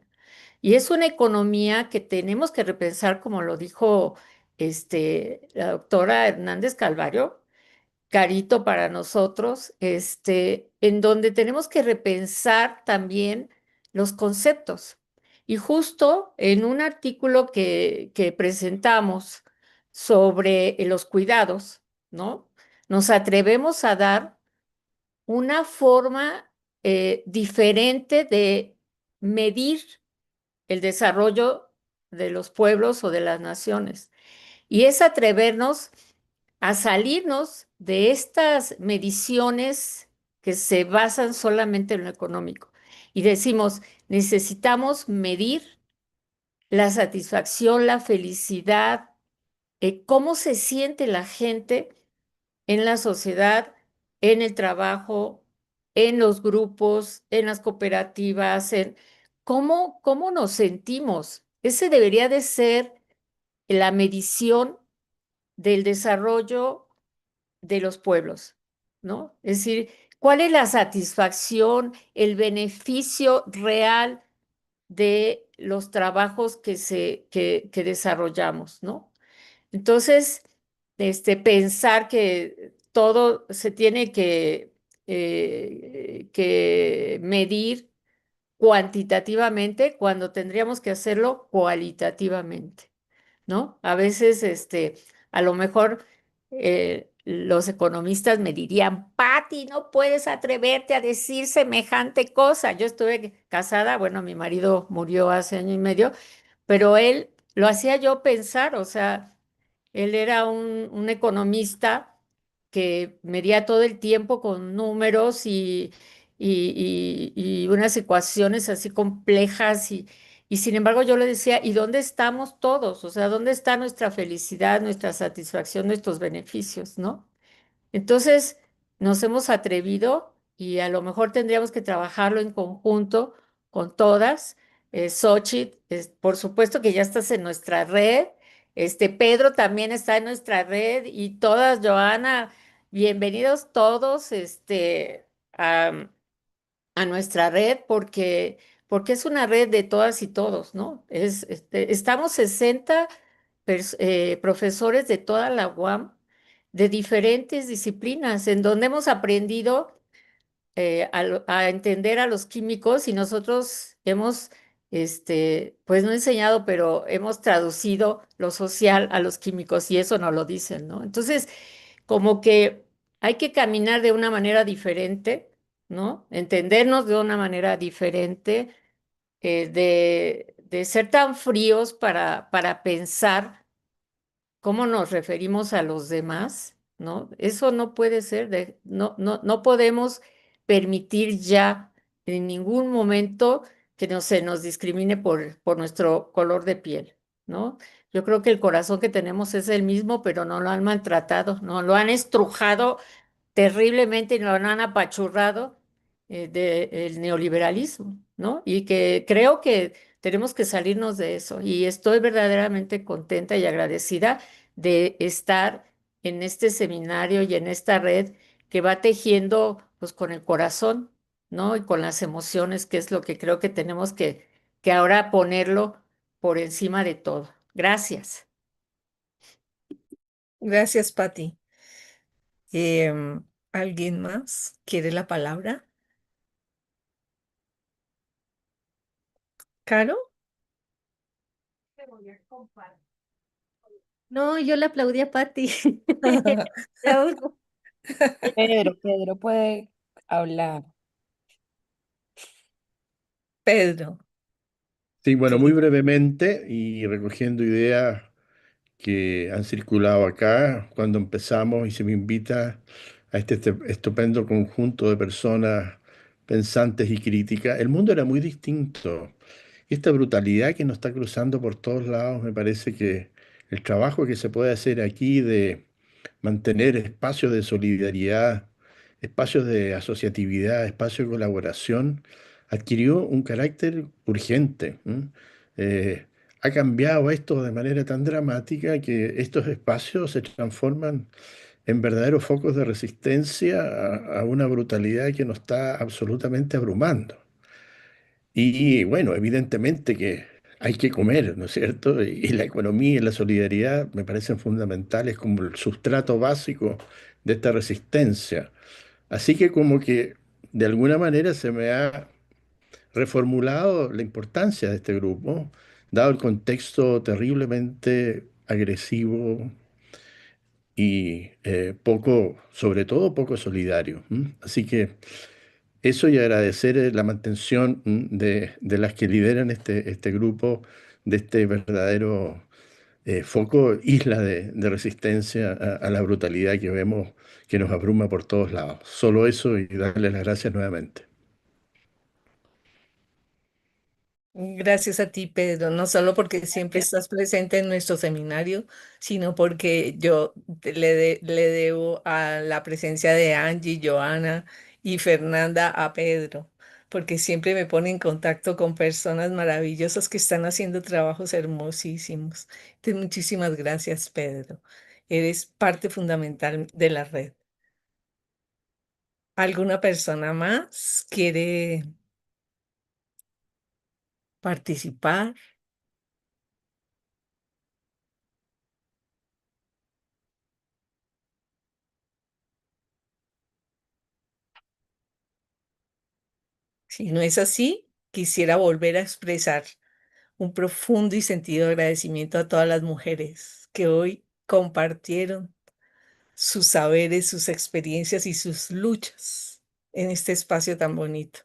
Y es una economía que tenemos que repensar, como lo dijo la doctora Hernández Calvario, carito para nosotros, en donde tenemos que repensar también los conceptos. Y justo en un artículo que presentamos sobre los cuidados, ¿no? Nos atrevemos a dar una forma diferente de medir el desarrollo de los pueblos o de las naciones. Y es atrevernos a salirnos de estas mediciones que se basan solamente en lo económico. Y decimos, necesitamos medir la satisfacción, la felicidad, cómo se siente la gente en la sociedad, en el trabajo, en los grupos, en las cooperativas, en cómo nos sentimos. Ese debería de ser la medición del desarrollo de los pueblos, ¿no? Es decir, ¿cuál es la satisfacción, el beneficio real de los trabajos que desarrollamos, ¿no? Entonces, pensar que todo se tiene que medir cuantitativamente cuando tendríamos que hacerlo cualitativamente, ¿no? A veces, a lo mejor los economistas me dirían, Patti, no puedes atreverte a decir semejante cosa. Yo estuve casada, bueno, mi marido murió hace año y medio, pero él lo hacía yo pensar, o sea, él era un economista que medía todo el tiempo con números y unas ecuaciones así complejas y sin embargo yo le decía, ¿y dónde estamos todos? O sea, ¿dónde está nuestra felicidad, nuestra satisfacción, nuestros beneficios, ¿no? Entonces, nos hemos atrevido y a lo mejor tendríamos que trabajarlo en conjunto con todas. Xochitl, por supuesto que ya estás en nuestra red. Pedro también está en nuestra red y todas, Joana, bienvenidos todos, a nuestra red porque es una red de todas y todos, ¿no? Estamos 60 profesores de toda la UAM de diferentes disciplinas en donde hemos aprendido a entender a los químicos y nosotros hemos, pues no enseñado, pero hemos traducido lo social a los químicos y eso no lo dicen, ¿no? Entonces, como que hay que caminar de una manera diferente, ¿no? Entendernos de una manera diferente, de ser tan fríos para pensar cómo nos referimos a los demás, ¿no? Eso no puede ser, no podemos permitir ya en ningún momento que se nos discrimine por nuestro color de piel, ¿no? Yo creo que el corazón que tenemos es el mismo, pero no lo han maltratado, no lo han estrujado terriblemente y lo han apachurrado del neoliberalismo, ¿no? Y que creo que tenemos que salirnos de eso. Y estoy verdaderamente contenta y agradecida de estar en este seminario y en esta red que va tejiendo pues con el corazón, ¿no? Y con las emociones, que es lo que creo que tenemos que ahora ponerlo por encima de todo. Gracias. Gracias, Patti. Em, ¿Alguien más quiere la palabra? ¿Caro? No, yo le aplaudí a Patti. Aplauso. Pedro puede hablar. Pedro, Sí, bueno, muy querido. brevemente y recogiendo ideas que han circulado acá cuando empezamos y se me invita a este estupendo conjunto de personas pensantes y críticas. El mundo era muy distinto. Y esta brutalidad que nos está cruzando por todos lados, me parece que el trabajo que se puede hacer aquí de mantener espacios de solidaridad, espacios de asociatividad, espacios de colaboración, adquirió un carácter urgente. ¿M? Eh, Ha cambiado esto de manera tan dramática que estos espacios se transforman en verdaderos focos de resistencia a una brutalidad que nos está absolutamente abrumando. Y bueno, evidentemente que hay que comer, ¿no es cierto? Y la economía y la solidaridad me parecen fundamentales como el sustrato básico de esta resistencia. Así que como que de alguna manera se me ha reformulado la importancia de este grupo, dado el contexto terriblemente agresivo y poco, sobre todo poco solidario. ¿M? Así que eso y agradecer la mantención de las que lideran este grupo, de este verdadero foco, isla de resistencia a la brutalidad que vemos que nos abruma por todos lados. Solo eso y darles las gracias nuevamente. Gracias a ti, Pedro, no solo porque siempre estás presente en nuestro seminario, sino porque yo le debo a la presencia de Angie, Joana y Fernanda a Pedro, porque siempre me pone en contacto con personas maravillosas que están haciendo trabajos hermosísimos. Entonces, muchísimas gracias, Pedro. Eres parte fundamental de la red. ¿Alguna persona más quiere participar? Si no es así, quisiera volver a expresar un profundo y sentido agradecimiento a todas las mujeres que hoy compartieron sus saberes, sus experiencias y sus luchas en este espacio tan bonito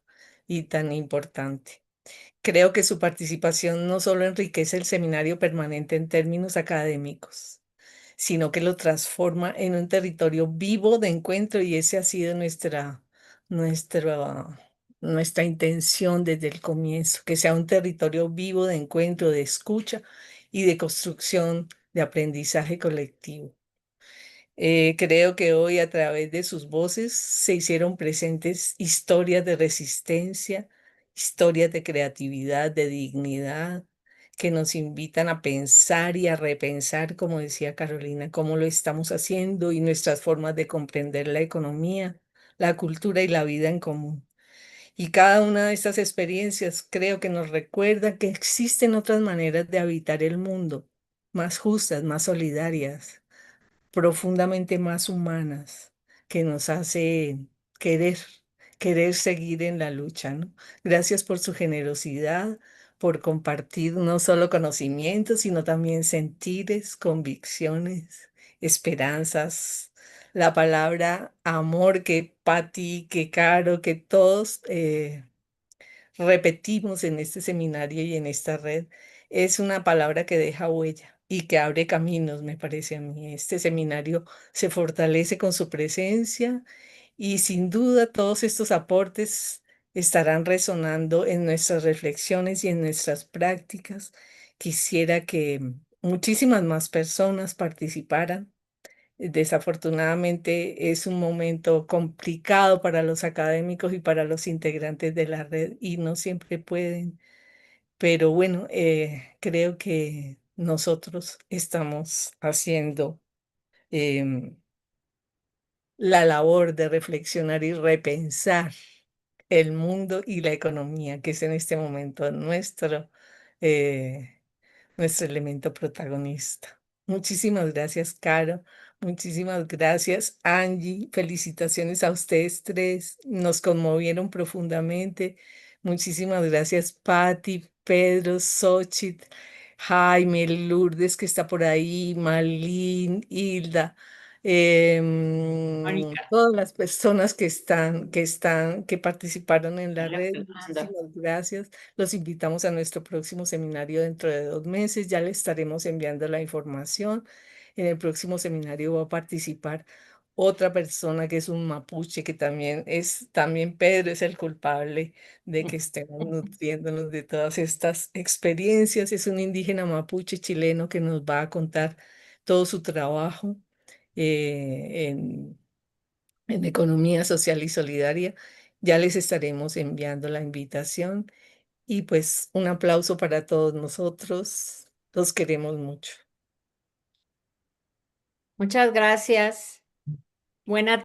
y tan importante. Creo que su participación no solo enriquece el seminario permanente en términos académicos, sino que lo transforma en un territorio vivo de encuentro y ese ha sido nuestra, nuestra intención desde el comienzo, que sea un territorio vivo de encuentro, de escucha y de construcción de aprendizaje colectivo. Creo que hoy a través de sus voces se hicieron presentes historias de resistencia, historias de creatividad, de dignidad, que nos invitan a pensar y a repensar, como decía Carolina, cómo lo estamos haciendo y nuestras formas de comprender la economía, la cultura y la vida en común. Y cada una de estas experiencias creo que nos recuerda que existen otras maneras de habitar el mundo, más justas, más solidarias, profundamente más humanas, que nos hace querer, querer seguir en la lucha, ¿no? Gracias por su generosidad, por compartir no solo conocimientos, sino también sentires, convicciones, esperanzas. La palabra amor que Patti, que Caro, que todos repetimos en este seminario y en esta red, es una palabra que deja huella y que abre caminos, me parece a mí. Este seminario se fortalece con su presencia y sin duda todos estos aportes estarán resonando en nuestras reflexiones y en nuestras prácticas. Quisiera que muchísimas más personas participaran. Desafortunadamente es un momento complicado para los académicos y para los integrantes de la red y no siempre pueden, pero bueno, creo que nosotros estamos haciendo em, la labor de reflexionar y repensar el mundo y la economía, que es en este momento eh, nuestro elemento protagonista. Muchísimas gracias, Caro. Muchísimas gracias, Angie. Felicitaciones a ustedes tres. Nos conmovieron profundamente. Muchísimas gracias, Patti, Pedro, Xochitl, Jaime, Lourdes, que está por ahí, Malín, Hilda. Mónica, Todas las personas que participaron en la María red, Fernanda. muchísimas gracias. Los invitamos a nuestro próximo seminario dentro de 2 meses. Ya le estaremos enviando la información. En el próximo seminario va a participar otra persona que es un mapuche, que también Pedro es el culpable de que estemos nutriéndonos de todas estas experiencias. Es un indígena mapuche chileno que nos va a contar todo su trabajo en economía social y solidaria. Ya les estaremos enviando la invitación y pues un aplauso para todos nosotros. Los queremos mucho. Muchas gracias. Buena